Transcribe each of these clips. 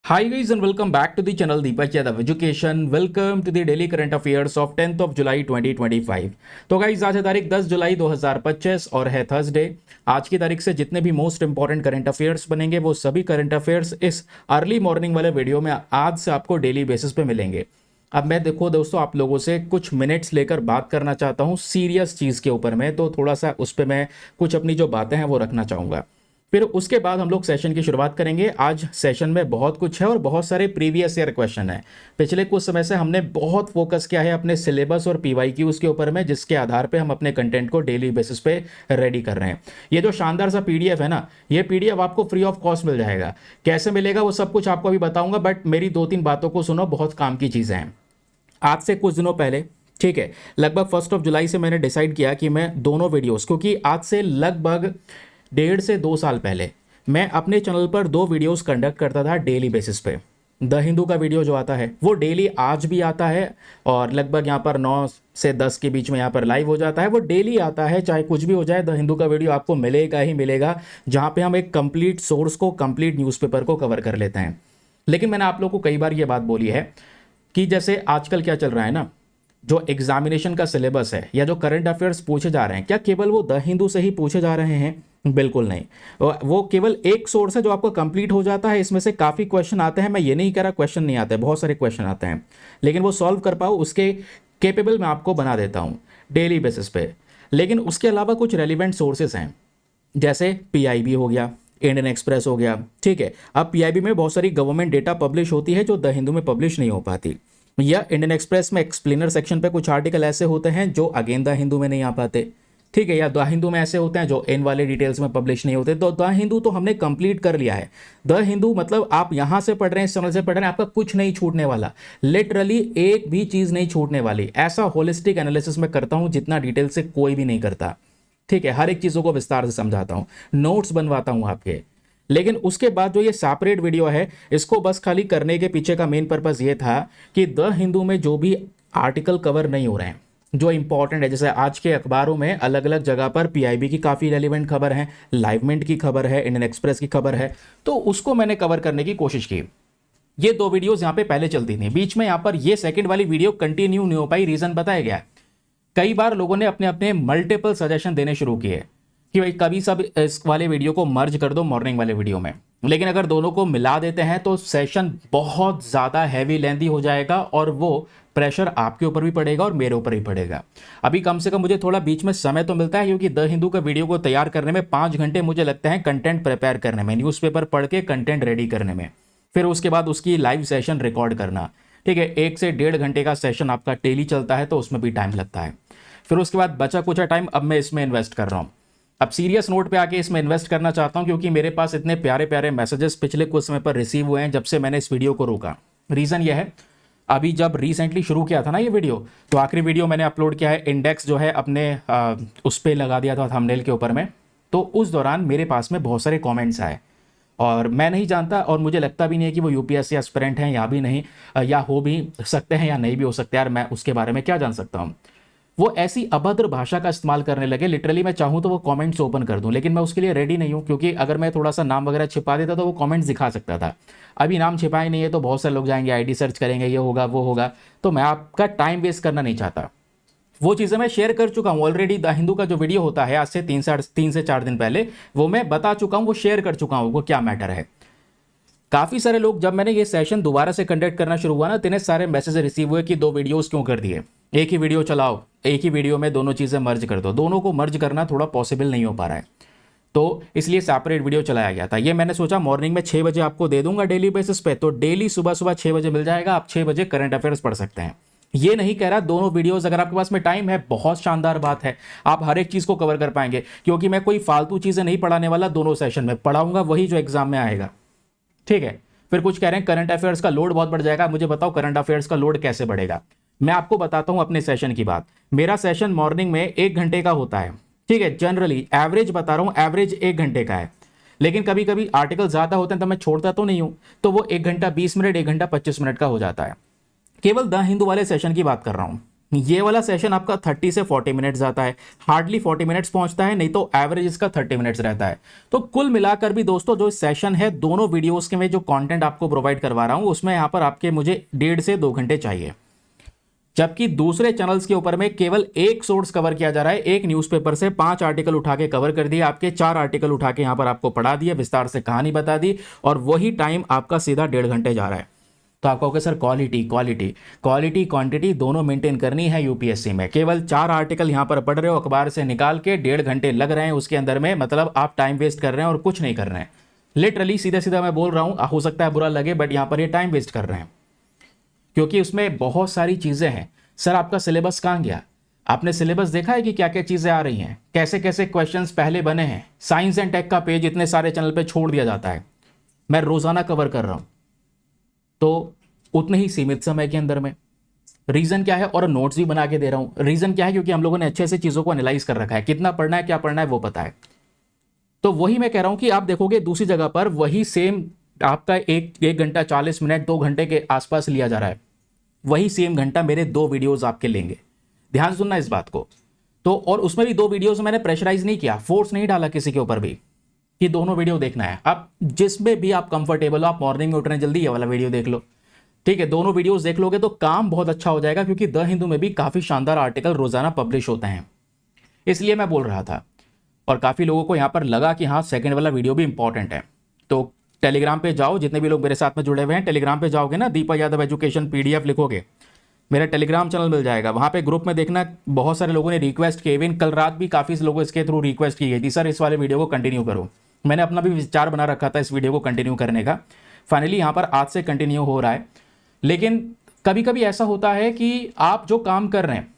Hi guys and welcome back to the channel Deepak Yadav Education. Welcome to the daily current affairs of 10th of July 2025. तो guys आज है तारीख 10 जुलाई 2025 और है Thursday. आज की तारीख से जितने भी मोस्ट इंपॉर्टेंट करंट अफेयर्स बनेंगे वो सभी करंट अफेयर्स इस अर्ली मॉर्निंग वाले वीडियो में आज से आपको डेली बेसिस पे मिलेंगे। अब मैं देखो दोस्तों आप लोगों से कुछ मिनट्स लेकर बात करना चाहता हूँ सीरियस चीज़ के ऊपर में, तो थोड़ा सा उस पर मैं कुछ अपनी जो बातें हैं वो रखना चाहूँगा। फिर उसके बाद हम लोग सेशन की शुरुआत करेंगे। आज सेशन में बहुत कुछ है और बहुत सारे प्रीवियस ईयर क्वेश्चन है। पिछले कुछ समय से हमने बहुत फोकस किया है अपने सिलेबस और पीवाईक्यूज के ऊपर में, जिसके आधार पे हम अपने कंटेंट को डेली बेसिस पे रेडी कर रहे हैं। ये जो शानदार सा पीडीएफ है ना, ये पीडीएफ आपको फ्री ऑफ कॉस्ट मिल जाएगा। कैसे मिलेगा वो सब कुछ आपको अभी बताऊंगा, बट मेरी 2-3 बातों को सुनो, बहुत काम की चीज़ें हैं। आज से कुछ दिनों पहले, ठीक है, लगभग 1 जुलाई से मैंने डिसाइड किया कि मैं दोनों वीडियोस, क्योंकि आज से लगभग 1.5 से 2 साल पहले मैं अपने चैनल पर 2 वीडियोस कंडक्ट करता था डेली बेसिस पे। द हिंदू का वीडियो जो आता है वो डेली आज भी आता है और लगभग यहाँ पर 9 से 10 के बीच में यहाँ पर लाइव हो जाता है। वो डेली आता है, चाहे कुछ भी हो जाए, द हिंदू का वीडियो आपको मिलेगा ही मिलेगा, जहाँ पे हम एक कंप्लीट सोर्स को, कंप्लीट न्यूज़पेपर को कवर कर लेते हैं। लेकिन मैंने आप लोग को कई बार ये बात बोली है कि जैसे आजकल क्या चल रहा है ना, जो एग्जामिनेशन का सिलेबस है या जो करंट अफेयर्स पूछे जा रहे हैं, क्या केवल वो द हिंदू से ही पूछे जा रहे हैं? बिल्कुल नहीं। वो केवल एक सोर्स है जो आपको कंप्लीट हो जाता है। इसमें से काफ़ी क्वेश्चन आते हैं, मैं ये नहीं कह रहा क्वेश्चन नहीं आते, बहुत सारे क्वेश्चन आते हैं, लेकिन वो सॉल्व कर पाओ उसके केपेबल मैं आपको बना देता हूँ डेली बेसिस पे। लेकिन उसके अलावा कुछ रेलिवेंट सोर्सेस हैं, जैसे पीआईबी हो गया, इंडियन एक्सप्रेस हो गया, ठीक है। अब पीआईबी में बहुत सारी गवर्नमेंट डेटा पब्लिश होती है जो द हिंदू में पब्लिश नहीं हो पाती, या इंडियन एक्सप्रेस में एक्सप्लेनर सेक्शन पे कुछ आर्टिकल ऐसे होते हैं जो अगेन द हिंदू में नहीं आ पाते, ठीक है। या द हिंदू में ऐसे होते हैं जो इन वाले डिटेल्स में पब्लिश नहीं होते। तो द हिंदू तो हमने कंप्लीट कर लिया है। द हिंदू मतलब आप यहां से पढ़ रहे हैं, इस चैनल से पढ़ रहे हैं, आपका कुछ नहीं छूटने वाला, लिटरली एक भी चीज नहीं छूटने वाली। ऐसा होलिस्टिक एनालिसिस में करता हूं जितना डिटेल से कोई भी नहीं करता, ठीक है। हर एक चीजों को विस्तार से समझाता हूं, नोट्स बनवाता हूं आपके। लेकिन उसके बाद जो ये सेपरेट वीडियो है, इसको बस खाली करने के पीछे का मेन पर्पस ये था कि द हिंदू में जो भी आर्टिकल कवर नहीं हो रहे हैं, जो इंपॉर्टेंट है, जैसे आज के अखबारों में अलग अलग जगह पर पीआईबी की काफ़ी रेलिवेंट खबर है, लाइवमिंट की खबर है, इंडियन एक्सप्रेस की खबर है, तो उसको मैंने कवर करने की कोशिश की। ये 2 वीडियोस यहाँ पे पहले चलती थी, बीच में यहाँ पर ये सेकंड वाली वीडियो कंटिन्यू नहीं हो पाई। रीजन बताया गया, कई बार लोगों ने अपने अपने मल्टीपल सजेशन देने शुरू किए कि भाई कभी सब इस वाले वीडियो को मर्ज कर दो मॉर्निंग वाले वीडियो में। लेकिन अगर दोनों को मिला देते हैं तो सेशन बहुत ज़्यादा हैवी लेंथी हो जाएगा और वो प्रेशर आपके ऊपर भी पड़ेगा और मेरे ऊपर भी पड़ेगा। अभी कम से कम मुझे थोड़ा बीच में समय तो मिलता है, क्योंकि द हिंदू का वीडियो को तैयार करने में 5 घंटे मुझे लगता है, कंटेंट प्रिपेयर करने में, न्यूज़पेपर पढ़ के कंटेंट रेडी करने में, फिर उसके बाद उसकी लाइव सेशन रिकॉर्ड करना, ठीक है। 1 से 1.5 घंटे का सेशन आपका डेली चलता है तो उसमें भी टाइम लगता है। फिर उसके बाद बचा कुछ टाइम अब मैं इसमें इन्वेस्ट कर रहा हूँ। अब सीरियस नोट पे आके इसमें इन्वेस्ट करना चाहता हूं, क्योंकि मेरे पास इतने प्यारे प्यारे मैसेजेस पिछले कुछ समय पर रिसीव हुए हैं जब से मैंने इस वीडियो को रोका। रीज़न यह है, अभी जब रिसेंटली शुरू किया था ना ये वीडियो, तो आखिरी वीडियो मैंने अपलोड किया है, इंडेक्स जो है अपने उस पर लगा दिया था थंबनेल के ऊपर में। तो उस दौरान मेरे पास में बहुत सारे कॉमेंट्स आए और मैं नहीं जानता, और मुझे लगता भी नहीं है कि वो यूपीएससी एस्पिरेंट हैं या भी नहीं, या हो भी सकते हैं या नहीं भी हो सकते, यार मैं उसके बारे में क्या जान सकता हूँ। वो ऐसी अभद्र भाषा का इस्तेमाल करने लगे, लिटरली मैं चाहूँ तो वो कमेंट्स ओपन कर दूं, लेकिन मैं उसके लिए रेडी नहीं हूँ, क्योंकि अगर मैं थोड़ा सा नाम वगैरह छिपा देता तो वो कमेंट्स दिखा सकता था। अभी नाम छिपाए नहीं है तो बहुत सारे लोग जाएंगे, आईडी सर्च करेंगे, ये होगा वो होगा, तो मैं आपका टाइम वेस्ट करना नहीं चाहता। वो चीज़ें मैं शेयर कर चुका हूँ ऑलरेडी। द हिंदू का जो वीडियो होता है आज से 3 से 4 दिन पहले, वो मैं बता चुका हूँ, वो शेयर कर चुका हूँ वो क्या मैटर है। काफ़ी सारे लोग, जब मैंने ये सेशन दोबारा से कंडक्ट करना शुरू हुआ ना, इतने सारे मैसेज रिसीव हुए कि 2 वीडियोस क्यों कर दिए, एक ही वीडियो चलाओ, एक ही वीडियो में दोनों चीज़ें मर्ज कर दो। दोनों को मर्ज करना थोड़ा पॉसिबल नहीं हो पा रहा है, तो इसलिए सेपरेट वीडियो चलाया गया था। ये मैंने सोचा मॉर्निंग में 6 बजे आपको दे दूंगा डेली बेसिस पे, तो डेली सुबह सुबह 6 बजे मिल जाएगा, आप 6 बजे करंट अफेयर्स पढ़ सकते हैं। ये नहीं कह रहा दोनों वीडियोस, अगर आपके पास में टाइम है, बहुत शानदार बात है, आप हर एक चीज़ को कवर कर पाएंगे, क्योंकि मैं कोई फालतू चीज़ें नहीं पढ़ाने वाला। दोनों सेशन में पढ़ाऊंगा वही जो एग्जाम में आएगा, ठीक है। फिर कुछ कह रहे हैं करंट अफेयर्स का लोड बहुत बढ़ जाएगा, मुझे बताओ करंट अफेयर्स का लोड कैसे बढ़ेगा। मैं आपको बताता हूं अपने सेशन की बात। मेरा सेशन मॉर्निंग में 1 घंटे का होता है, ठीक है। जनरली एवरेज बता रहा हूं, एवरेज 1 घंटे का है, लेकिन कभी कभी आर्टिकल ज्यादा होते हैं तो मैं छोड़ता तो नहीं हूं, तो वो 1 घंटा 20 मिनट, 1 घंटा 25 मिनट का हो जाता है। केवल द हिंदू वाले सेशन की बात कर रहा हूं, ये वाला सेशन आपका 30 से 40 मिनट्स जाता है, हार्डली 40 मिनट्स पहुंचता है, नहीं तो एवरेज इसका 30 मिनट्स रहता है। तो कुल मिलाकर भी दोस्तों जो सेशन है, दोनों वीडियोस के मैं जो कंटेंट आपको प्रोवाइड करवा रहा हूं उसमें यहाँ पर आपके मुझे 1.5 से 2 घंटे चाहिए, जबकि दूसरे चैनल्स के ऊपर में केवल एक सोर्स कवर किया जा रहा है। एक न्यूज़पेपर से 5 आर्टिकल उठा के कवर कर दिए, आपके 4 आर्टिकल उठा के यहाँ पर आपको पढ़ा दिए, विस्तार से कहानी बता दी, और वही टाइम आपका सीधा 1.5 घंटे जा रहा है। तो आप कहोगे sir quality quality quality quantity दोनों मेंटेन करनी है यूपीएससी में, केवल 4 आर्टिकल यहाँ पर पढ़ रहे हो अखबार से निकाल के, 1.5 घंटे लग रहे हैं उसके अंदर में, मतलब आप टाइम वेस्ट कर रहे हैं और कुछ नहीं कर रहे हैं। लिटरली सीधा सीधा मैं बोल रहा हूँ, हो सकता है बुरा लगे, बट यहाँ पर ये टाइम वेस्ट कर रहे हैं, क्योंकि उसमें बहुत सारी चीज़ें हैं। सर आपका सिलेबस कहाँ गया? आपने सिलेबस देखा है कि क्या क्या चीज़ें आ रही हैं, कैसे कैसे क्वेश्चंस पहले बने हैं? साइंस एंड टेक का पेज इतने सारे चैनल पे छोड़ दिया जाता है, मैं रोज़ाना कवर कर रहा हूँ, तो उतने ही सीमित समय के अंदर में। रीज़न क्या है? और नोट्स भी बना के दे रहा हूँ। रीज़न क्या है? क्योंकि हम लोगों ने अच्छे से चीज़ों को एनालाइज कर रखा है, कितना पढ़ना है क्या पढ़ना है वो पता है। तो वही मैं कह रहा हूँ कि आप देखोगे दूसरी जगह पर वही सेम आपका एक घंटा 40 मिनट 2 घंटे के आसपास लिया जा रहा है, वही सेम घंटा मेरे 2 वीडियोस आपके लेंगे। ध्यान सुनना इस बात को। तो और उसमें भी 2 वीडियोस मैंने प्रेशराइज नहीं किया, फोर्स नहीं डाला किसी के ऊपर भी कि दोनों वीडियो देखना है। आप जिसमें भी आप कंफर्टेबल हो, आप मॉर्निंग में उठ रहे हैं जल्दी, ये वाला वीडियो देख लो, ठीक है। दोनों वीडियोस देख लोगे तो काम बहुत अच्छा हो जाएगा, क्योंकि द हिंदू में भी काफ़ी शानदार आर्टिकल रोजाना पब्लिश होते हैं, इसलिए मैं बोल रहा था। और काफ़ी लोगों को यहाँ पर लगा कि हाँ सेकंड वाला वीडियो भी इंपॉर्टेंट है। तो टेलीग्राम पे जाओ, जितने भी लोग मेरे साथ में जुड़े हुए हैं, टेलीग्राम पे जाओगे ना, दीपक यादव एजुकेशन PDF लिखोगे, मेरा टेलीग्राम चैनल मिल जाएगा। वहाँ पे ग्रुप में देखना, बहुत सारे लोगों ने रिक्वेस्ट किए, इवन कल रात भी काफ़ी लोगों इसके थ्रू रिक्वेस्ट की गई थी, सर इस वाले वीडियो को कंटिन्यू करो। मैंने अपना भी विचार बना रखा था इस वीडियो को कंटिन्यू करने का, फाइनली यहाँ पर आज से कंटिन्यू हो रहा है। लेकिन कभी कभी ऐसा होता है कि आप जो काम कर रहे हैं,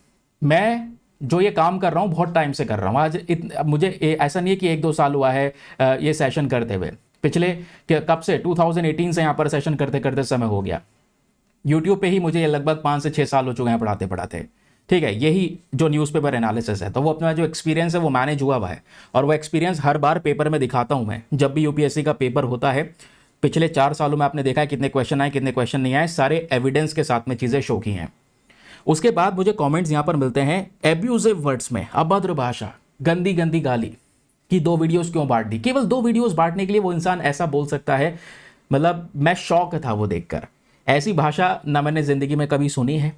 मैं जो ये काम कर रहा हूँ बहुत टाइम से कर रहा हूँ, मुझे ऐसा नहीं है कि 1-2 साल हुआ है ये सेशन करते हुए, पिछले कब से 2018 से यहाँ पर सेशन करते करते समय हो गया। यूट्यूब पे ही मुझे लगभग 5 से 6 साल हो चुके हैं पढ़ाते पढ़ाते, ठीक है। यही जो न्यूज़पेपर एनालिसिस है, तो वो अपना जो एक्सपीरियंस है वो मैनेज हुआ है, और वो एक्सपीरियंस हर बार पेपर में दिखाता हूँ मैं। जब भी यूपीएससी का पेपर होता है, पिछले 4 सालों में आपने देखा है कितने क्वेश्चन आए कितने क्वेश्चन नहीं आए, सारे एविडेंस के साथ में चीज़ें शो की हैं। उसके बाद मुझे कमेंट्स यहाँ पर मिलते हैं एब्यूजिव वर्ड्स में, अभद्र भाषा, गंदी गंदी गाली, कि 2 वीडियोस क्यों बांट दी। केवल 2 वीडियोस बांटने के लिए वो इंसान ऐसा बोल सकता है, मतलब मैं शॉक था वो देखकर। ऐसी भाषा ना मैंने ज़िंदगी में कभी सुनी है,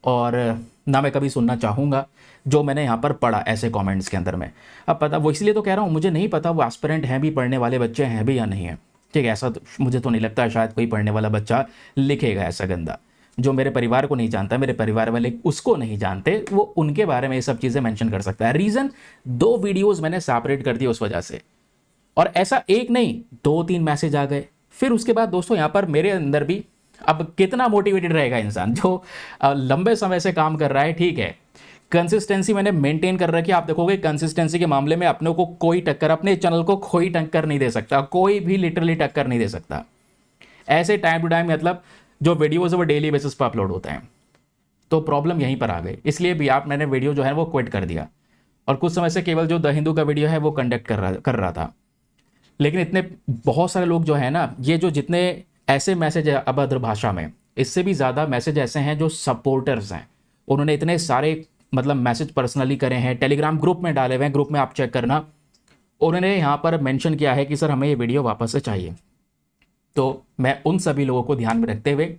और ना मैं कभी सुनना चाहूँगा, जो मैंने यहाँ पर पढ़ा ऐसे कमेंट्स के अंदर में। अब पता, वो इसलिए तो कह रहा हूँ, मुझे नहीं पता वो एस्पिरेंट हैं भी, पढ़ने वाले बच्चे हैं भी या नहीं है, ठीक है। ऐसा तो मुझे तो नहीं लगता शायद कोई पढ़ने वाला बच्चा लिखेगा ऐसा गंदा। जो मेरे परिवार को नहीं जानता, मेरे परिवार वाले उसको नहीं जानते, वो उनके बारे में ये सब चीज़ें मेंशन कर सकता है। रीज़न 2 वीडियोस मैंने सेपरेट कर दिए उस वजह से, और ऐसा एक नहीं 2-3 मैसेज आ गए। फिर उसके बाद दोस्तों यहाँ पर मेरे अंदर भी, अब कितना मोटिवेटेड रहेगा इंसान जो लंबे समय से काम कर रहा है, ठीक है। कंसिस्टेंसी मैंने मेंटेन कर रखी है। आप देखोगे कंसिस्टेंसी के मामले में अपने को कोई टक्कर, अपने चैनल को कोई टक्कर नहीं दे सकता, कोई भी लिटरली टक्कर नहीं दे सकता। ऐसे टाइम टू टाइम, मतलब जो वीडियोज़ है वो डेली बेसिस पर अपलोड होते हैं, तो प्रॉब्लम यहीं पर आ गई। इसलिए भी मैंने वीडियो जो है वो क्विट कर दिया, और कुछ समय से केवल जो द हिंदू का वीडियो है वो कंडक्ट कर रहा था। लेकिन इतने बहुत सारे लोग जो है ना, ये जो जितने ऐसे मैसेज है अभद्र भाषा में, इससे भी ज़्यादा मैसेज ऐसे हैं जो सपोर्टर्स हैं, उन्होंने इतने सारे मतलब मैसेज पर्सनली करे हैं, टेलीग्राम ग्रुप में डाले हुए हैं, ग्रुप में आप चेक करना, उन्होंने यहाँ पर मेंशन किया है कि सर हमें ये वीडियो वापस से चाहिए। तो मैं उन सभी लोगों को ध्यान में रखते हुए,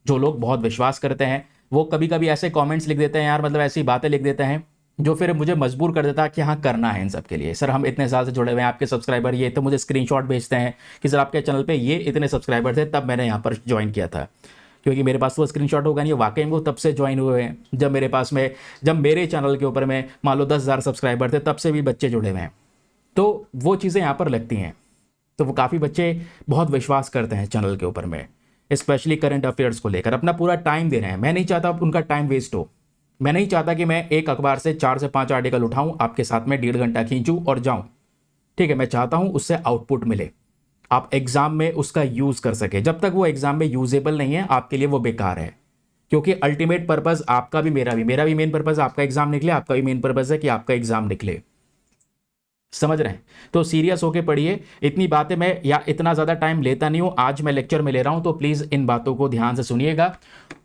जो लोग बहुत विश्वास करते हैं, वो कभी कभी ऐसे कमेंट्स लिख देते हैं यार, मतलब ऐसी बातें लिख देते हैं जो फिर मुझे मजबूर कर देता है कि हाँ करना है इन सब के लिए। सर हम इतने साल से जुड़े हुए हैं, आपके सब्सक्राइबर ये, तो मुझे स्क्रीनशॉट भेजते हैं कि सर आपके चैनल पे ये इतने सब्सक्राइबर थे तब मैंने यहाँ पर ज्वाइन किया था, क्योंकि मेरे पास वो स्क्रीनशॉट होगा नहीं, वाकई में वो तब से ज्वाइन हुए हैं जब मेरे पास में, जब मेरे चैनल के ऊपर में मान लो 10,000 सब्सक्राइबर थे, तब से भी बच्चे जुड़े हुए हैं। तो वो चीज़ें यहाँ पर लगती हैं, तो वो काफ़ी बच्चे बहुत विश्वास करते हैं चैनल के ऊपर में, स्पेशली करंट अफेयर्स को लेकर, अपना पूरा टाइम दे रहे हैं। मैं नहीं चाहता उनका टाइम वेस्ट हो, मैं नहीं चाहता कि मैं एक अखबार से 4 से 5 आर्टिकल उठाऊं, आपके साथ में 1.5 घंटा खींचूं और जाऊं, ठीक है। मैं चाहता हूं उससे आउटपुट मिले, आप एग्जाम में उसका यूज़ कर सके। जब तक वो एग्जाम में यूजेबल नहीं है, आपके लिए वो बेकार है, क्योंकि अल्टीमेट पर्पज़ आपका भी मेरा भी मेन पर्पज़ आपका एग्जाम निकले, आपका भी मेन पर्पज़ है कि आपका एग्जाम निकले। समझ रहे हैं? तो सीरियस होके पढ़िए। इतनी बातें मैं या इतना ज़्यादा टाइम लेता नहीं हूँ, आज मैं लेक्चर में ले रहा हूँ, तो प्लीज़ इन बातों को ध्यान से सुनिएगा।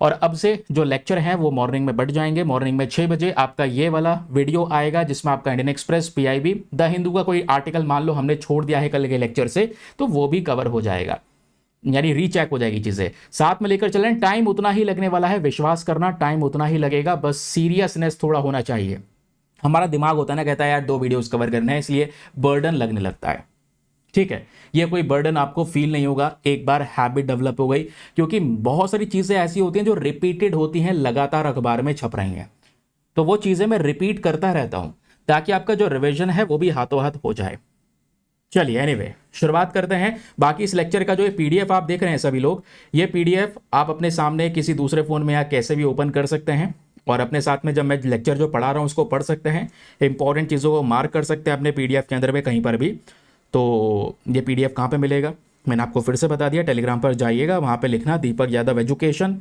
और अब से जो लेक्चर हैं वो मॉर्निंग में बढ़ जाएंगे। मॉर्निंग में 6 बजे आपका ये वाला वीडियो आएगा जिसमें आपका Indian express, PIB, the Hindu का कोई आर्टिकल मान लो हमने छोड़ दिया है कल के लेक्चर से, तो वो भी कवर हो जाएगा, यानी रीचेक हो जाएगी चीज़ें। साथ में लेकर चलें, टाइम उतना ही लगने वाला है, विश्वास करना, टाइम उतना ही लगेगा, बस सीरियसनेस थोड़ा होना चाहिए। हमारा दिमाग होता है ना, कहता है यार 2 वीडियोस कवर करने हैं, इसलिए बर्डन लगने लगता है। ठीक है, ये कोई बर्डन आपको फील नहीं होगा, एक बार हैबिट डेवलप हो गई। क्योंकि बहुत सारी चीज़ें ऐसी होती हैं जो रिपीटेड होती हैं, लगातार अखबार में छप रही हैं, तो वो चीज़ें मैं रिपीट करता रहता हूं ताकि आपका जो रिवीजन है वो भी हाथों हाथ हो जाए। चलिए एनीवे शुरुआत करते हैं। बाकी इस लेक्चर का जो ये पीडीएफ आप देख रहे हैं सभी लोग, ये पीडीएफ आप अपने सामने किसी दूसरे फ़ोन में या कैसे भी ओपन कर सकते हैं और अपने साथ में जब मैं लेक्चर जो पढ़ा रहा हूँ उसको पढ़ सकते हैं। इंपॉर्टेंट चीज़ों को मार्क कर सकते हैं अपने पीडीएफ के अंदर में कहीं पर भी। तो ये पीडीएफ कहाँ पे मिलेगा, मैंने आपको फिर से बता दिया, टेलीग्राम पर जाइएगा, वहाँ पे लिखना दीपक यादव एजुकेशन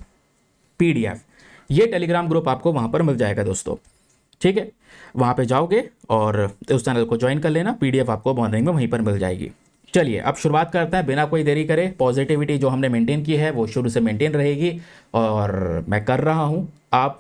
पीडीएफ, ये टेलीग्राम ग्रुप आपको वहाँ पर मिल जाएगा दोस्तों। ठीक है, वहाँ पे जाओगे और उस चैनल को ज्वाइन कर लेना, पीडीएफ आपको मॉर्निंग में वहीं पर मिल जाएगी। चलिए अब शुरुआत करते हैं बिना कोई देरी करे। पॉजिटिविटी जो हमने मेंटेन की है वो शुरू से मेंटेन रहेगी और मैं कर रहा हूँ। आप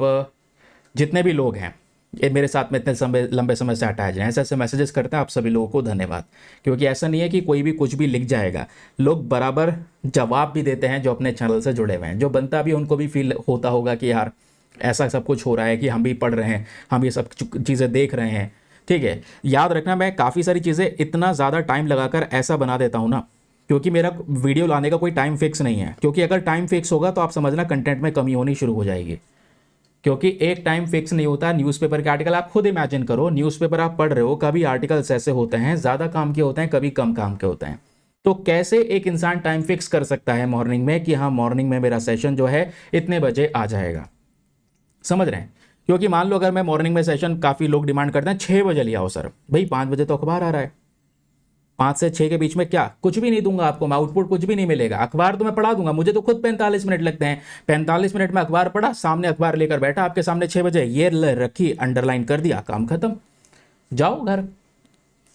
जितने भी लोग हैं ये मेरे साथ में इतने लंबे समय से अटैच हैं, ऐसे ऐसे मैसेजेस करते हैं, आप सभी लोगों को धन्यवाद। क्योंकि ऐसा नहीं है कि कोई भी कुछ भी लिख जाएगा, लोग बराबर जवाब भी देते हैं जो अपने चैनल से जुड़े हुए हैं। जो बनता भी उनको भी फील होता होगा कि यार ऐसा सब कुछ हो रहा है कि हम भी पढ़ रहे हैं, हम ये सब चीज़ें देख रहे हैं। ठीक है, याद रखना मैं काफ़ी सारी चीज़ें इतना ज़्यादा टाइम लगाकर ऐसा बना देता हूँ ना, क्योंकि मेरा वीडियो लाने का कोई टाइम फिक्स नहीं है। क्योंकि अगर टाइम फिक्स होगा तो आप समझना कंटेंट में कमी होनी शुरू हो जाएगी। क्योंकि एक टाइम फिक्स नहीं होता। न्यूज़पेपर के आर्टिकल आप खुद इमेजिन करो, न्यूज़पेपर आप पढ़ रहे हो, कभी आर्टिकल्स ऐसे होते हैं ज़्यादा काम के होते हैं, कभी कम काम के होते हैं। तो कैसे एक इंसान टाइम फिक्स कर सकता है मॉर्निंग में कि हाँ मॉर्निंग में मेरा सेशन जो है इतने बजे आ जाएगा, समझ रहे हैं? क्योंकि मान लो अगर मैं मॉर्निंग में सेशन, काफ़ी लोग डिमांड करते हैं 6 बजे ले आओ सर, भाई 5 बजे तो अखबार आ रहा है, 5 से 6 के बीच में क्या कुछ भी नहीं दूंगा आपको मैं, आउटपुट कुछ भी नहीं मिलेगा। अखबार तो मैं पढ़ा दूंगा, मुझे तो खुद 45 मिनट लगते हैं, 45 मिनट में अखबार पढ़ा, सामने अखबार लेकर बैठा आपके सामने 6 बजे, ये रखी, अंडरलाइन कर दिया, काम खत्म, जाओ घर।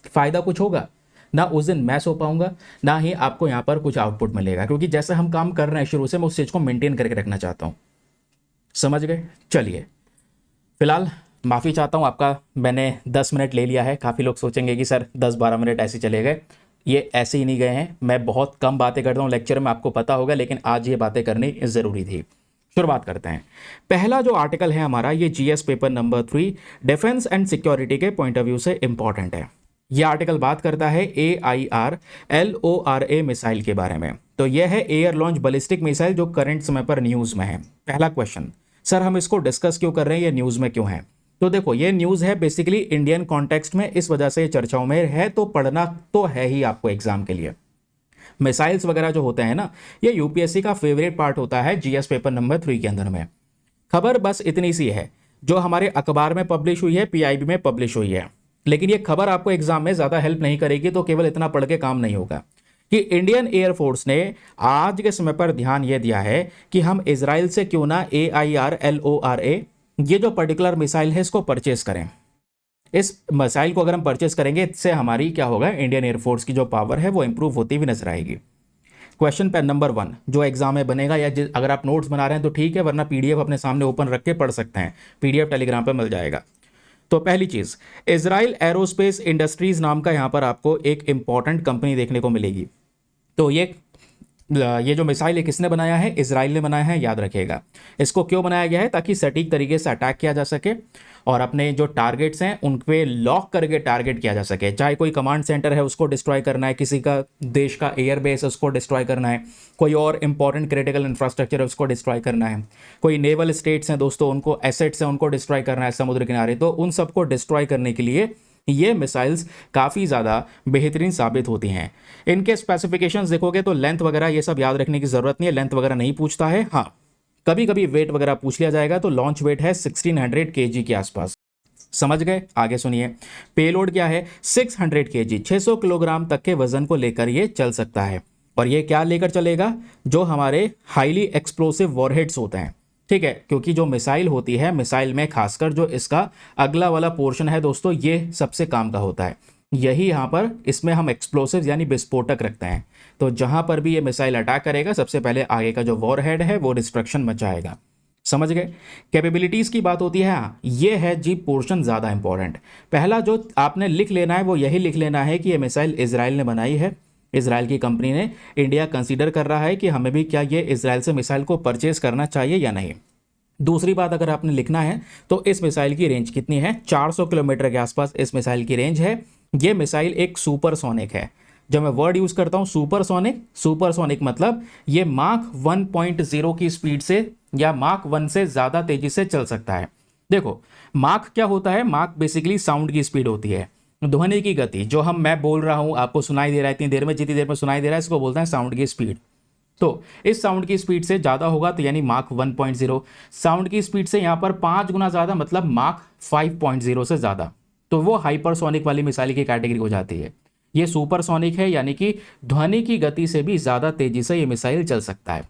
फायदा कुछ होगा ना, उस दिन मैं सो पाऊंगा, ना ही आपको यहाँ पर कुछ आउटपुट मिलेगा। क्योंकि जैसे हम काम कर रहे हैं शुरू से, मैं उस चीज़ को मेंटेन करके रखना चाहता हूँ, समझ गए? चलिए फिलहाल माफ़ी चाहता हूँ आपका, मैंने 10 मिनट ले लिया है। काफ़ी लोग सोचेंगे कि सर 10-12 मिनट ऐसे चले गए, ये ऐसे ही नहीं गए हैं। मैं बहुत कम बातें करता हूँ लेक्चर में, आपको पता होगा, लेकिन आज ये बातें करनी ज़रूरी थी। शुरुआत करते हैं। पहला जो आर्टिकल है हमारा, ये GS paper number 3 defence and security के पॉइंट ऑफ व्यू से इंपॉर्टेंट है। यह आर्टिकल बात करता है AIR-LORA मिसाइल के बारे में। तो यह है एयर लॉन्च बैलिस्टिक मिसाइल, जो करंट समय पर न्यूज़ में है। पहला क्वेश्चन, सर हम इसको डिस्कस क्यों कर रहे हैं, ये न्यूज़ में क्यों है? तो देखो ये न्यूज़ है बेसिकली इंडियन कॉन्टेक्स्ट में, इस वजह से चर्चाओं में है, तो पढ़ना तो है ही आपको एग्जाम के लिए। मिसाइल्स वगैरह जो होते हैं ना, ये यूपीएससी का फेवरेट पार्ट होता है जीएस पेपर नंबर 3 के अंदर में। खबर बस इतनी सी है जो हमारे अखबार में पब्लिश हुई है, पीआईबी में पब्लिश हुई है, लेकिन ये खबर आपको एग्जाम में ज़्यादा हेल्प नहीं करेगी। तो केवल इतना पढ़ के काम नहीं होगा कि इंडियन एयरफोर्स ने आज के समय पर ध्यान यह दिया है कि हम इजराइल से क्यों ना AIR-LORA, ये जो पर्टिकुलर मिसाइल है, इसको परचेस करें। इस मिसाइल को अगर हम परचेस करेंगे, इससे हमारी क्या होगा, इंडियन एयरफोर्स की जो पावर है वो इंप्रूव होती हुई नजर आएगी। क्वेश्चन पे नंबर 1 जो एग्जाम में बनेगा, या अगर आप नोट्स बना रहे हैं तो ठीक है, वरना पीडीएफ अपने सामने ओपन रख के पढ़ सकते हैं, पीडीएफ टेलीग्राम पर मिल जाएगा। तो पहली चीज, इजराइल एरोस्पेस इंडस्ट्रीज नाम का यहाँ पर आपको एक इंपॉर्टेंट कंपनी देखने को मिलेगी। तो ये जो मिसाइल है किसने बनाया है, इजराइल ने बनाया है, याद रखिएगा। इसको क्यों बनाया गया है, ताकि सटीक तरीके से अटैक किया जा सके और अपने जो टारगेट्स हैं उन पे लॉक करके टारगेट किया जा सके। चाहे कोई कमांड सेंटर है उसको डिस्ट्रॉय करना है, किसी का देश का एयरबेस है उसको डिस्ट्रॉय करना है, कोई और इंपॉर्टेंट क्रिटिकल इंफ्रास्ट्रक्चर है उसको डिस्ट्रॉय करना है, कोई नेवल स्टेट्स हैं दोस्तों, उनको एसेट्स हैं उनको डिस्ट्रॉय करना है समुद्र किनारे, तो उन सबको डिस्ट्रॉय करने के लिए ये मिसाइल्स काफ़ी ज़्यादा बेहतरीन साबित होती हैं। इनके स्पेसिफिकेशंस देखोगे तो लेंथ वगैरह ये सब याद रखने की ज़रूरत नहीं है, लेंथ वगैरह नहीं पूछता है। हाँ कभी कभी वेट वगैरह पूछ लिया जाएगा। तो लॉन्च वेट है 1600 kg के आसपास, समझ गए? आगे सुनिए, पेलोड क्या है, 600 kg, 600 किलोग्राम तक के वजन को लेकर ये चल सकता है। और ये क्या लेकर चलेगा, जो हमारे हाईली एक्सप्लोसिव वॉरहेड्स होते हैं, ठीक है। क्योंकि जो मिसाइल होती है, मिसाइल में खासकर जो इसका अगला वाला पोर्शन है दोस्तों, ये सबसे काम का होता है। यही यहाँ पर इसमें हम एक्सप्लोसिव यानी विस्फोटक रखते हैं। तो जहाँ पर भी ये मिसाइल अटैक करेगा सबसे पहले आगे का जो वॉरहेड है वो डिस्ट्रक्शन मचाएगा। समझ गए। कैपेबिलिटीज़ की बात होती है, हाँ ये है जी पोर्शन ज़्यादा इंपॉर्टेंट। पहला जो आपने लिख लेना है वो यही लिख लेना है कि ये मिसाइल इजराइल ने बनाई है, इजराइल की कंपनी ने। इंडिया कंसीडर कर रहा है कि हमें भी क्या ये इजराइल से मिसाइल को परचेज करना चाहिए या नहीं। दूसरी बात अगर आपने लिखना है तो इस मिसाइल की रेंज कितनी है, 400 किलोमीटर के आसपास इस मिसाइल की रेंज है। ये मिसाइल एक सुपरसोनिक है। जब मैं वर्ड यूज करता हूं सुपरसोनिक, सुपरसोनिक मतलब ये माक 1.0 की स्पीड से या माक 1 से ज्यादा तेजी से चल सकता है। देखो माक क्या होता है, माक बेसिकली साउंड की स्पीड होती है, ध्वनि की गति। जो मैं बोल रहा हूं आपको सुनाई दे रहा है इतनी देर में, जितनी देर में सुनाई दे रहा है इसको बोलते हैं साउंड की स्पीड। तो इस साउंड की स्पीड से ज़्यादा होगा तो यानी माक 1.0, साउंड की स्पीड से यहाँ पर 5 गुना ज़्यादा मतलब माक 5.0 से ज़्यादा, तो वो हाइपरसोनिक वाली मिसाइल की कैटेगरी हो जाती है। ये सुपरसोनिक है यानी कि ध्वनि की गति से भी ज़्यादा तेजी से ये मिसाइल चल सकता है।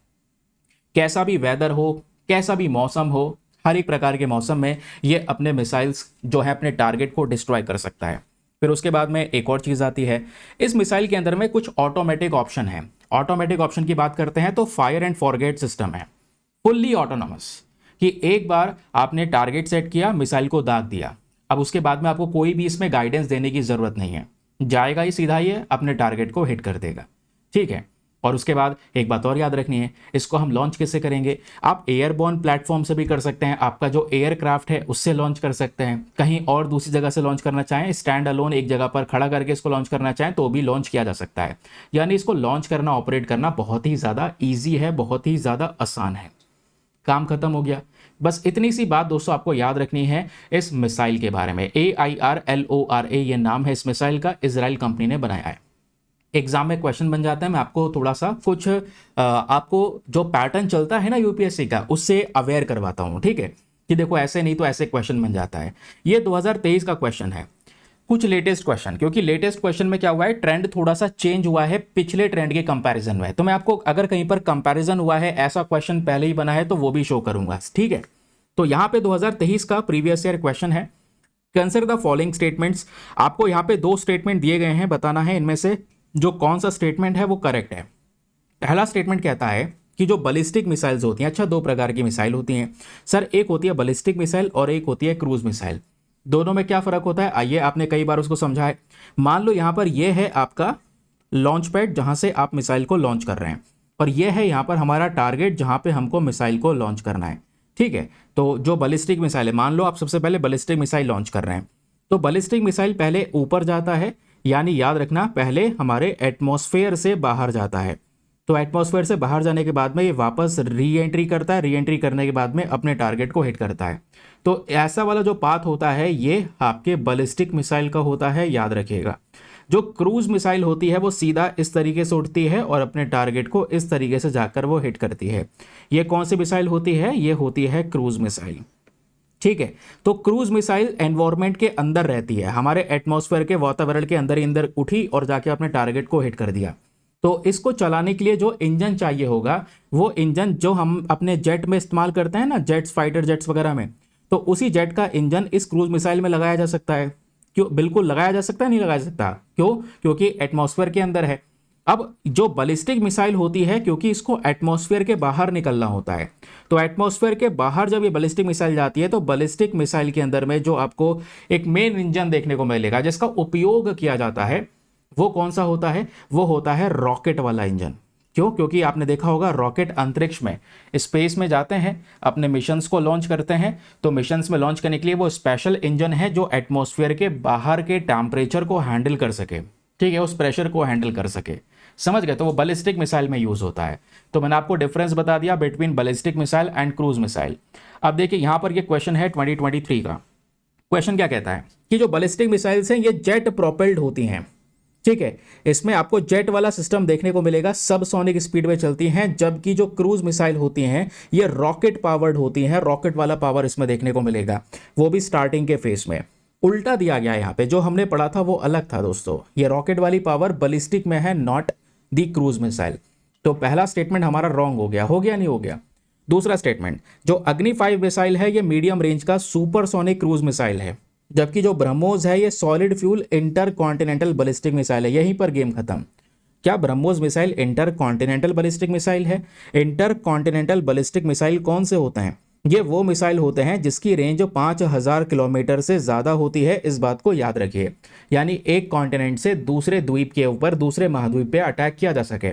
कैसा भी वेदर हो, कैसा भी मौसम हो, हर एक प्रकार के मौसम में ये अपने मिसाइल्स जो है अपने टारगेट को डिस्ट्रॉय कर सकता है। फिर उसके बाद में एक और चीज़ आती है, इस मिसाइल के अंदर में कुछ ऑटोमेटिक ऑप्शन है। ऑटोमेटिक ऑप्शन की बात करते हैं तो फायर एंड फॉरगेट सिस्टम है, फुल्ली ऑटोनोमस, कि एक बार आपने टारगेट सेट किया, मिसाइल को दाग दिया, अब उसके बाद में आपको कोई भी इसमें गाइडेंस देने की जरूरत नहीं है, जाएगा ही सीधा, ये अपने टारगेट को हिट कर देगा। ठीक है। और उसके बाद एक बात और याद रखनी है, इसको हम लॉन्च कैसे करेंगे, आप एयरबॉर्न प्लेटफॉर्म से भी कर सकते हैं, आपका जो एयरक्राफ्ट है उससे लॉन्च कर सकते हैं, कहीं और दूसरी जगह से लॉन्च करना चाहें, स्टैंड अलोन एक जगह पर खड़ा करके इसको लॉन्च करना चाहें तो भी लॉन्च किया जा सकता है। यानी इसको लॉन्च करना, ऑपरेट करना बहुत ही ज़्यादा ईजी है, बहुत ही ज़्यादा आसान है। काम खत्म हो गया। बस इतनी सी बात दोस्तों आपको याद रखनी है इस मिसाइल के बारे में। AIRLORA ये नाम है इस मिसाइल का, इजराइल कंपनी ने बनाया है। एग्जाम में क्वेश्चन बन जाता है, मैं आपको थोड़ा सा कुछ आपको जो पैटर्न चलता है ना यूपीएससी का उससे अवेयर करवाता हूं। ठीक है, कि देखो ऐसे नहीं तो ऐसे क्वेश्चन बन जाता है। ये 2023 का क्वेश्चन है, कुछ लेटेस्ट क्वेश्चन, क्योंकि लेटेस्ट क्वेश्चन में क्या हुआ है, ट्रेंड थोड़ा सा चेंज हुआ है पिछले ट्रेंड के कंपैरिजन में। तो मैं आपको अगर कहीं पर कंपैरिजन हुआ है, ऐसा क्वेश्चन पहले ही बना है तो वो भी शो करूंगा। ठीक है, तो यहां पे 2023 का प्रीवियस ईयर क्वेश्चन है। Consider the following statements. आपको यहां पे 2 स्टेटमेंट दिए गए हैं, बताना है इनमें से जो कौन सा स्टेटमेंट है वो करेक्ट है। पहला स्टेटमेंट कहता है कि जो बैलिस्टिक मिसाइल्स होती हैं, अच्छा 2 प्रकार की मिसाइल होती हैं सर, एक होती है बैलिस्टिक मिसाइल और एक होती है क्रूज मिसाइल। दोनों में क्या फर्क होता है, आइए आपने कई बार उसको समझा है। मान लो यहां पर यह है आपका लॉन्च पैड जहां से आप मिसाइल को लॉन्च कर रहे हैं, और यह है यहां पर हमारा टारगेट जहां पे हमको मिसाइल को लॉन्च करना है। ठीक है, तो जो बैलिस्टिक मिसाइल है, मान लो आप सबसे पहले बैलिस्टिक मिसाइल लॉन्च कर रहे हैं, तो बैलिस्टिक मिसाइल पहले ऊपर जाता है, यानी याद रखना पहले हमारे एटमॉस्फेयर से बाहर जाता है। तो एटमॉस्फेयर से बाहर जाने के बाद में ये वापस री एंट्री करता है, री एंट्री करने के बाद में अपने टारगेट को हिट करता है। तो ऐसा वाला जो पाथ होता है ये आपके बैलिस्टिक मिसाइल का होता है, याद रखिएगा। जो क्रूज मिसाइल होती है वो सीधा इस तरीके से उठती है और अपने टारगेट को इस तरीके से जाकर वो हिट करती है। ये कौन सी मिसाइल होती है, ये होती है क्रूज मिसाइल। ठीक है, तो क्रूज मिसाइल एनवायरमेंट के अंदर रहती है, हमारे एटमॉस्फेयर के वातावरण के अंदर ही अंदर उठी और जाके अपने टारगेट को हिट कर दिया। तो इसको चलाने के लिए जो इंजन चाहिए होगा, वो इंजन जो हम अपने जेट में इस्तेमाल करते हैं ना, जेट्स, फाइटर जेट्स वगैरह में, तो उसी जेट का इंजन इस क्रूज मिसाइल में लगाया जा सकता है। क्यों, बिल्कुल लगाया जा सकता है, नहीं लगाया जा सकता, क्यों, क्योंकि एटमॉस्फेयर के अंदर है। अब जो बैलिस्टिक मिसाइल होती है, क्योंकि इसको एटमॉस्फेयर के बाहर निकलना होता है, तो एटमॉस्फेयर के बाहर जब ये बैलिस्टिक मिसाइल जाती है तो बैलिस्टिक मिसाइल के अंदर में जो आपको एक मेन इंजन देखने को मिलेगा जिसका उपयोग किया जाता है, वो कौन सा होता है, वो होता है रॉकेट वाला इंजन। क्यों, क्योंकि आपने देखा होगा रॉकेट अंतरिक्ष में, स्पेस में जाते हैं, अपने मिशंस को लॉन्च करते हैं, तो मिशंस में लॉन्च करने के लिए वो स्पेशल इंजन है जो एटमॉस्फेयर के बाहर के टेम्परेचर को हैंडल कर सके। ठीक है, उस प्रेशर को हैंडल कर सके, समझ गए, तो वो बैलिस्टिक मिसाइल में यूज होता है। तो मैंने आपको डिफरेंस बता दिया between ballistic missile and cruise missile. अब देखिए यहां पर ये क्वेश्चन है 2023 का। क्वेश्चन क्या कहता है कि जो बैलिस्टिक मिसाइल्स हैं ये जेट प्रोपेल्ड होती हैं। ठीक है, इसमें आपको जेट वाला सिस्टम देखने को मिलेगा, सबसोनिक स्पीड में चलती हैं, जबकि जो क्रूज मिसाइल होती हैं ये रॉकेट पावर्ड होती हैं, रॉकेट वाला पावर इसमें देखने को मिलेगा, वो भी स्टार्टिंग के फेज में। उल्टा दिया गया यहाँ पे, जो हमने पढ़ा था वो अलग था दोस्तों, ये रॉकेट वाली पावर बैलिस्टिक में है, नॉट दी क्रूज मिसाइल। तो पहला स्टेटमेंट हमारा रॉन्ग हो गया नहीं हो गया। दूसरा स्टेटमेंट, जो अग्नि 5 मिसाइल है ये मीडियम रेंज का सुपरसोनिक क्रूज मिसाइल है। जबकि जो ब्रह्मोस है ये solid fuel inter continental ballistic missile है। यहीं पर गेम खत्म। क्या BrahMos missile inter continental ballistic missile है? इंटर कॉन्टिनेंटल बैलिस्टिक मिसाइल कौन से होते हैं? ये वो मिसाइल होते हैं जिसकी रेंज 5000 किलोमीटर से ज़्यादा होती है, इस बात को याद रखिए। यानी एक कॉन्टिनेंट से दूसरे द्वीप के ऊपर, दूसरे महाद्वीप पे अटैक किया जा सके।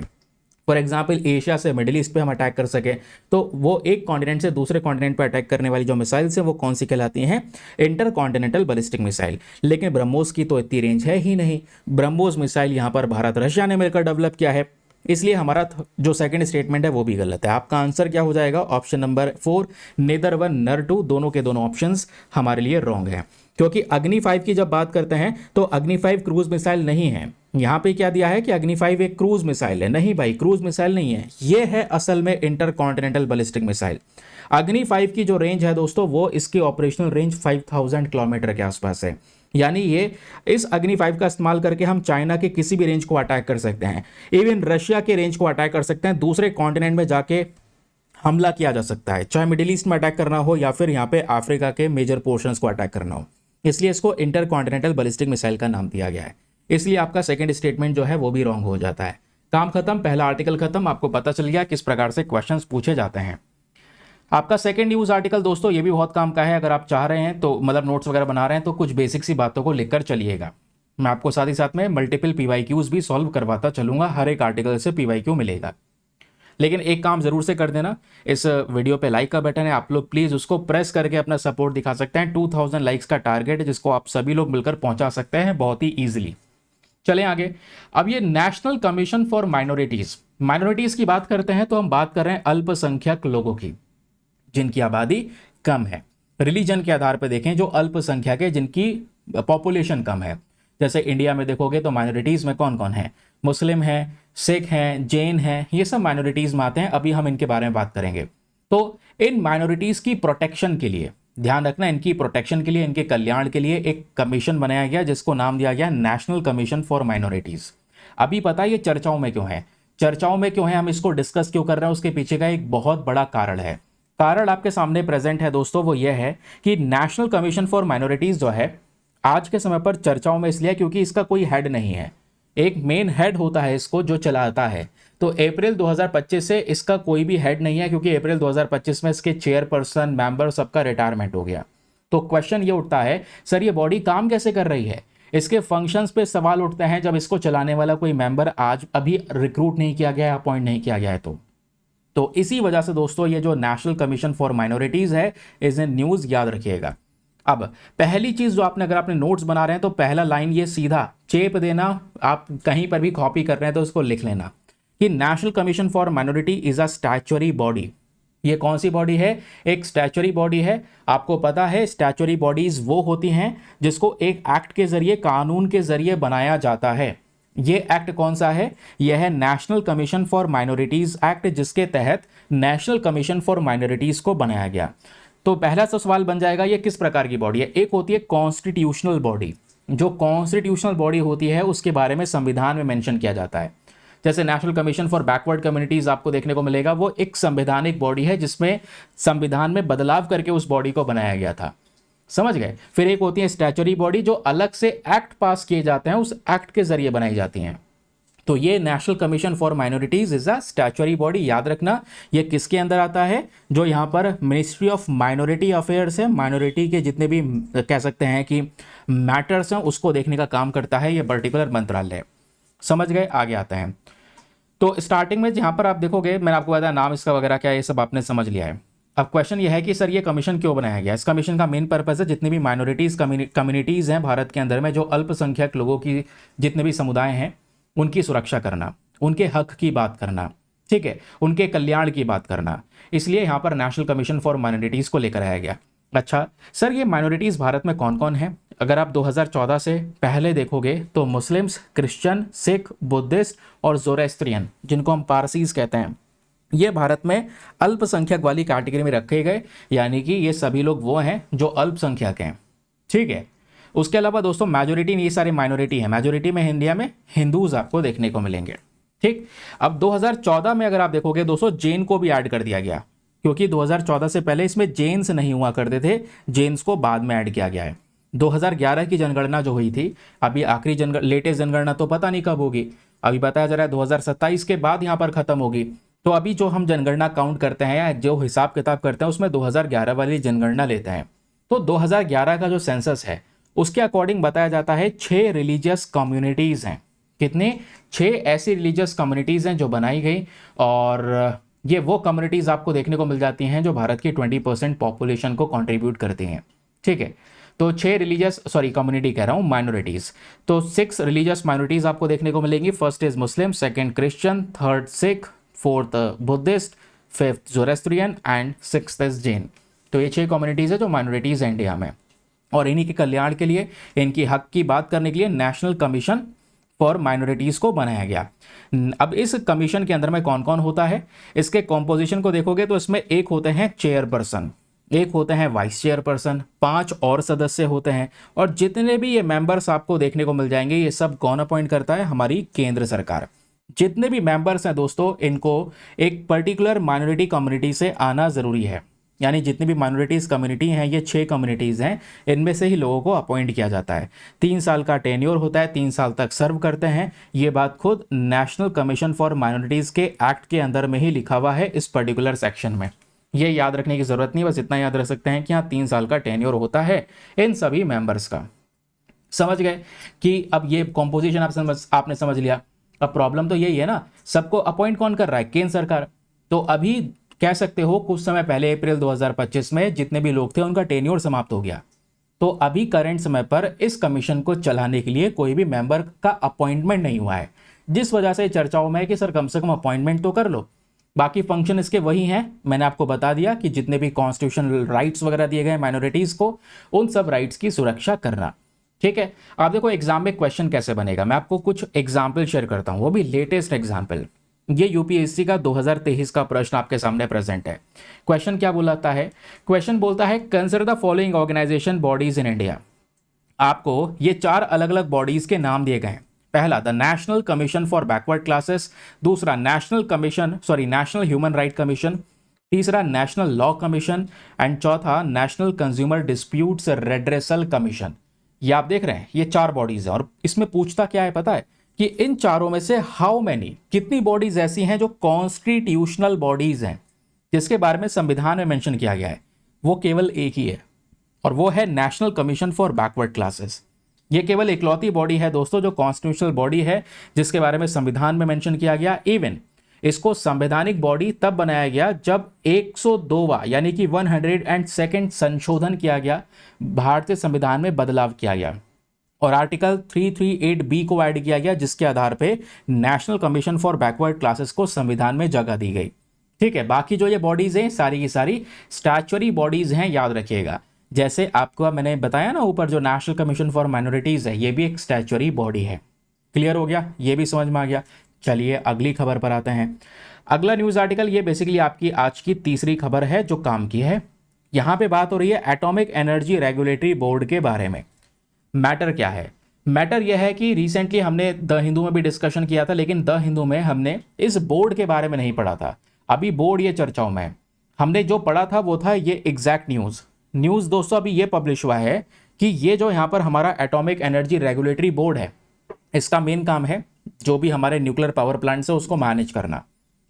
फॉर एग्जाम्पल एशिया से मिडिल ईस्ट पे हम अटैक कर सके, तो वो एक कॉन्टिनेंट से दूसरे कॉन्टिनेंट पे अटैक करने वाली जो मिसाइल्स हैं वो कौन सी कहलाती हैं? Inter continental ballistic missile. लेकिन ब्रह्मोस की तो इतनी रेंज है ही नहीं। ब्रह्मोस मिसाइल यहाँ पर भारत रशिया ने मिलकर डेवलप किया है, इसलिए हमारा जो सेकंड स्टेटमेंट है वो भी गलत है। आपका आंसर क्या हो जाएगा? ऑप्शन नंबर 4, नेदर वन नर टू, दोनों के दोनों ऑप्शंस हमारे लिए रॉन्ग है। क्योंकि अग्नि 5 की जब बात करते हैं तो अग्नि 5 क्रूज मिसाइल नहीं है। यहाँ पे क्या दिया है कि अग्नि 5 एक क्रूज मिसाइल है। नहीं भाई, क्रूज मिसाइल नहीं है, ये है असल में इंटर कॉन्टिनेंटल बैलिस्टिक मिसाइल। अग्नि 5 की जो रेंज है दोस्तों, वो इसकी ऑपरेशनल रेंज 5000 किलोमीटर के आसपास है। यानी ये इस अग्नि 5 का इस्तेमाल करके हम चाइना के किसी भी रेंज को अटैक कर सकते हैं, इवन रशिया के रेंज को अटैक कर सकते हैं, दूसरे कॉन्टिनेंट में जाके हमला किया जा सकता है, चाहे मिडिल ईस्ट में अटैक करना हो या फिर यहाँ पे अफ्रीका के मेजर पोर्शंस को अटैक करना हो। इसलिए इसको इंटर कॉन्टिनेंटल बैलिस्टिक मिसाइल का नाम दिया गया है। इसलिए आपका सेकंड स्टेटमेंट जो है वो भी रॉन्ग हो जाता है। काम खत्म, पहला आर्टिकल खत्म। आपको पता चल गया किस प्रकार से क्वेश्चंस पूछे जाते हैं। आपका सेकंड न्यूज आर्टिकल दोस्तों ये भी बहुत काम का है। अगर आप चाह रहे हैं तो मतलब नोट्स वगैरह बना रहे हैं तो कुछ बेसिक सी बातों को लिखकर चलिएगा। मैं आपको साथ ही साथ में मल्टीपल पीवाईक्यूज भी सॉल्व करवाता चलूंगा, हर एक आर्टिकल से पीवाईक्यू मिलेगा। लेकिन एक काम जरूर से कर देना, इस वीडियो पे लाइक का बटन है, आप लोग प्लीज उसको प्रेस करके अपना सपोर्ट दिखा सकते हैं। 2000 लाइक्स का टारगेट है जिसको आप सभी लोग मिलकर पहुंचा सकते हैं बहुत ही ईजिली। चलें आगे। अब ये नेशनल कमीशन फॉर माइनॉरिटीज की बात करते हैं तो हम बात कर रहे हैं अल्पसंख्यक लोगों की, जिनकी आबादी कम है। रिलीजन के आधार पर देखें, जो अल्पसंख्यक है, जिनकी पॉपुलेशन कम है। जैसे इंडिया में देखोगे तो माइनॉरिटीज में कौन कौन है? मुस्लिम हैं, सिख हैं, जैन हैं, ये सब माइनॉरिटीज में आते हैं। अभी हम इनके बारे में बात करेंगे। तो इन माइनॉरिटीज की प्रोटेक्शन के लिए, ध्यान रखना, इनकी प्रोटेक्शन के लिए, इनके कल्याण के लिए एक कमीशन बनाया गया जिसको नाम दिया गया नेशनल कमीशन फॉर माइनॉरिटीज। अभी पता है ये चर्चाओं में क्यों है? चर्चाओं में क्यों है, हम इसको डिस्कस क्यों कर रहे हैं, उसके पीछे का एक बहुत बड़ा कारण है। कारण आपके सामने प्रेजेंट है दोस्तों, वो ये है कि नेशनल कमीशन फॉर माइनॉरिटीज जो है आज के समय पर चर्चाओं में इसलिए क्योंकि इसका कोई हेड नहीं है। एक मेन हेड होता है इसको जो चलाता है, तो अप्रैल 2025 से इसका कोई भी हेड नहीं है, क्योंकि अप्रैल 2025 में इसके चेयरपर्सन, मेंबर सबका रिटायरमेंट हो गया। तो क्वेश्चन ये उठता है, सर ये बॉडी काम कैसे कर रही है? इसके फंक्शंस पे सवाल उठते हैं जब इसको चलाने वाला कोई मेंबर आज अभी रिक्रूट नहीं किया गया, अपॉइंट नहीं किया गया है। तो इसी वजह से दोस्तों ये जो नेशनल कमीशन फॉर माइनॉरिटीज है, इसे न्यूज याद रखिएगा। अब पहली चीज जो आपने, अगर आपने नोट्स बना रहे हैं तो पहला लाइन ये सीधा चेप देना, आप कहीं पर भी कॉपी कर रहे हैं तो उसको लिख लेना कि national commission for minority is a statutory body. ये कौन सी बॉडी है? एक स्टैच्यूटरी बॉडी है। आपको पता है स्टैच्यूटरी बॉडीज वो होती हैं जिसको एक एक्ट के जरिए, कानून के जरिए बनाया जाता है। ये एक्ट कौन सा है? यह है national commission for minorities act, जिसके तहत नेशनल कमीशन फॉर माइनॉरिटीज को बनाया गया। तो पहला सा सवाल बन जाएगा ये किस प्रकार की बॉडी है? एक होती है कॉन्स्टिट्यूशनल बॉडी। जो कॉन्स्टिट्यूशनल बॉडी होती है उसके बारे में संविधान में मेंशन किया जाता है। जैसे national commission for backward communities आपको देखने को मिलेगा, वो एक संवैधानिक बॉडी है जिसमें संविधान में बदलाव करके उस बॉडी को बनाया गया था। समझ गए? फिर एक होती है स्टैच्यूटरी बॉडी, जो अलग से एक्ट पास किए जाते हैं, उस एक्ट के जरिए बनाई जाती हैं। तो ये national commission for minorities is a statutory body. याद रखना ये किसके अंदर आता है? जो यहाँ पर मिनिस्ट्री ऑफ माइनॉरिटी अफेयर्स है, माइनॉरिटी के जितने भी कह सकते हैं कि मैटर्स हैं उसको देखने का काम करता है ये पर्टिकुलर मंत्रालय। समझ गए? आगे आते हैं। तो स्टार्टिंग में जहाँ पर आप देखोगे, मैंने आपको बताया नाम इसका वगैरह क्या है, ये सब आपने समझ लिया है। अब क्वेश्चन ये है कि सर ये कमीशन क्यों बनाया गया? इस कमीशन का मेन पर्पस है जितनी भी माइनॉरिटीज कम्युनिटीज़ हैं भारत के अंदर में, जो अल्पसंख्यक लोगों की जितने भी समुदाय हैं, उनकी सुरक्षा करना, उनके हक की बात करना, ठीक है, उनके कल्याण की बात करना। इसलिए यहाँ पर नेशनल कमीशन फॉर माइनॉरिटीज़ को लेकर आया गया। अच्छा सर, ये माइनॉरिटीज़ भारत में कौन कौन है? अगर आप 2014 से पहले देखोगे तो मुस्लिम्स, क्रिश्चियन, सिख, बुद्धिस्ट और जोरेस्ट्रियन, जिनको हम पारसीज कहते हैं, ये भारत में अल्पसंख्यक वाली कैटेगरी में रखे गए। यानी कि ये सभी लोग वो हैं जो अल्पसंख्यक हैं, ठीक है। उसके अलावा दोस्तों मेजोरिटी नहीं, ये सारे माइनॉरिटी है। मेजोरिटी में इंडिया में हिंदूज आपको देखने को मिलेंगे, ठीक। अब 2014 में अगर आप देखोगे दोस्तों, जैन को भी ऐड कर दिया गया, क्योंकि 2014 से पहले इसमें जैन्स नहीं हुआ करते थे, जैन्स को बाद में ऐड किया गया है। 2011 की जनगणना जो हुई थी, अभी आखिरी लेटेस्ट जनगणना तो पता नहीं कब होगी, अभी बताया जा रहा है 2027 के बाद यहाँ पर खत्म होगी। तो अभी जो हम जनगणना काउंट करते हैं या जो हिसाब किताब करते हैं उसमें 2011 वाली जनगणना लेते हैं। तो 2011 का जो सेंसस है उसके अकॉर्डिंग बताया जाता है 6 रिलीजियस कम्युनिटीज हैं। कितने? 6 ऐसी रिलीजियस कम्युनिटीज हैं जो बनाई गई, और ये वो कम्युनिटीज आपको देखने को मिल जाती हैं जो भारत की 20% पॉपुलेशन को कंट्रीब्यूट करती हैं। ठीक है, तो 6 रिलीजियस कम्युनिटी कह रहा हूँ, माइनॉरिटीज। तो 6 रिलीजियस माइनॉरिटीज आपको देखने को मिलेंगी। First is Muslim, second Christian, third Sikh, fourth Buddhist, fifth Zoroastrian and sixth is Jain. तो ये 6 कम्युनिटीज है जो माइनॉरिटीज हैं इंडिया में, और इन्हीं के कल्याण के लिए, इनकी हक की बात करने के लिए नेशनल कमीशन फॉर माइनॉरिटीज को बनाया गया। अब इस कमीशन के अंदर में कौन कौन होता है, इसके कॉम्पोजिशन को देखोगे तो इसमें एक होते हैं चेयरपर्सन, एक होते हैं वाइस चेयरपर्सन, 5 और सदस्य होते हैं, और जितने भी ये मेंबर्स आपको देखने को मिल जाएंगे ये सब कौन अपॉइंट करता है? हमारी केंद्र सरकार। जितने भी मेंबर्स हैं दोस्तों, इनको एक पर्टिकुलर माइनॉरिटी कम्युनिटी से आना जरूरी है। यानी जितनी भी माइनॉरिटीज कम्युनिटी हैं, ये 6 कम्युनिटीज हैं, इनमें से ही लोगों को अपॉइंट किया जाता है। 3 साल का टेन्योर होता है, 3 साल तक सर्व करते हैं। ये बात खुद नेशनल कमीशन फॉर माइनॉरिटीज के एक्ट के अंदर में ही लिखा हुआ है इस पर्टिकुलर सेक्शन में। ये याद रखने की जरूरत नहीं, बस इतना याद रख सकते हैं कि यहाँ 3 साल का टेन्योर होता है इन सभी मेंबर्स का। समझ गए कि अब ये कॉम्पोजिशन आपने समझ लिया। अब प्रॉब्लम तो यही है ना, सबको अपॉइंट कौन कर रहा है? केंद्र सरकार। तो अभी कह सकते हो कुछ समय पहले अप्रैल 2025 में जितने भी लोग थे उनका टेन्योर समाप्त हो गया। तो अभी करंट समय पर इस कमीशन को चलाने के लिए कोई भी मेंबर का अपॉइंटमेंट नहीं हुआ है, जिस वजह से चर्चाओं में है कि सर कम से कम अपॉइंटमेंट तो कर लो। बाकी फंक्शन इसके वही हैं, मैंने आपको बता दिया कि जितने भी कॉन्स्टिट्यूशनल राइट्स वगैरह दिए गए माइनॉरिटीज को, उन सब राइट्स की सुरक्षा करना। ठीक है, आप देखो एग्जाम में क्वेश्चन कैसे बनेगा, मैं आपको कुछ एग्जाम्पल शेयर करता हूं, वो भी लेटेस्ट एग्जाम्पल। ये यूपीएससी का 2023 का प्रश्न आपके सामने प्रेजेंट है। क्वेश्चन क्या बोलता है? क्वेश्चन बोलता है consider the following organisation bodies in India. आपको ये 4 अलग अलग बॉडीज के नाम दिए गए हैं। पहला the national commission for backward classes, दूसरा नेशनल ह्यूमन राइट कमीशन, तीसरा नेशनल लॉ कमीशन, एंड चौथा national consumer disputes redressal commission. ये आप देख रहे हैं, ये 4 बॉडीज है, और इसमें पूछता क्या है पता है? कि इन चारों में से हाउ मैनी, कितनी बॉडीज ऐसी हैं जो कॉन्स्टिट्यूशनल बॉडीज हैं, जिसके बारे में संविधान में मेंशन किया गया है? वो केवल एक ही है, और वो है national commission for backward classes. ये केवल इकलौती बॉडी है दोस्तों जो कॉन्स्टिट्यूशनल बॉडी है, जिसके बारे में संविधान में मेंशन किया गया। इवन इसको संवैधानिक बॉडी तब बनाया गया जब 102वां यानी कि 102nd संशोधन किया गया, भारतीय संविधान में बदलाव किया गया, और आर्टिकल 338B को ऐड किया गया, जिसके आधार पे national commission for backward classes को संविधान में जगह दी गई। ठीक है, बाकी जो ये बॉडीज हैं सारी की सारी स्टैच्यूटरी बॉडीज हैं, याद रखिएगा। जैसे आपको मैंने बताया ना ऊपर, जो नेशनल कमीशन फॉर माइनॉरिटीज है ये भी एक स्टैच्यूटरी बॉडी है। क्लियर हो गया, ये भी समझ में आ गया। चलिए अगली खबर पर आते हैं। अगला न्यूज आर्टिकल, ये बेसिकली आपकी आज की तीसरी खबर है जो काम की है। यहां पे बात हो रही है एटॉमिक एनर्जी रेगुलेटरी बोर्ड के बारे में। मैटर क्या है? मैटर यह है कि रिसेंटली हमने द हिंदू में भी डिस्कशन किया था, लेकिन द हिंदू में हमने इस बोर्ड के बारे में नहीं पढ़ा था। अभी बोर्ड ये चर्चाओं में है। हमने जो पढ़ा था वो था ये एग्जैक्ट न्यूज़ दोस्तों अभी ये पब्लिश हुआ है कि ये जो यहाँ पर हमारा एटॉमिक एनर्जी रेगुलेटरी बोर्ड है, इसका मेन काम है जो भी हमारे न्यूक्लियर पावर प्लांट्स है उसको मैनेज करना।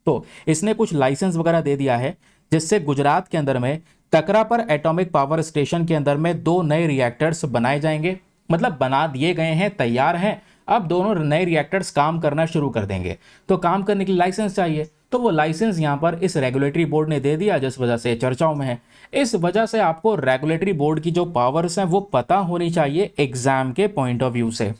तो इसने कुछ लाइसेंस वगैरह दे दिया है, जिससे गुजरात के अंदर में तकरा पर एटॉमिक पावर स्टेशन के अंदर में 2 नए रिएक्टर्स बनाए जाएंगे। मतलब बना दिए गए हैं, तैयार हैं, अब दोनों नए रिएक्टर्स काम करना शुरू कर देंगे। तो काम करने के लिए लाइसेंस चाहिए, तो वो लाइसेंस यहाँ पर इस रेगुलेटरी बोर्ड ने दे दिया, जिस वजह से चर्चाओं में है। इस वजह से आपको रेगुलेटरी बोर्ड की जो पावर्स हैं वो पता होनी चाहिए एग्जाम के पॉइंट ऑफ व्यू से।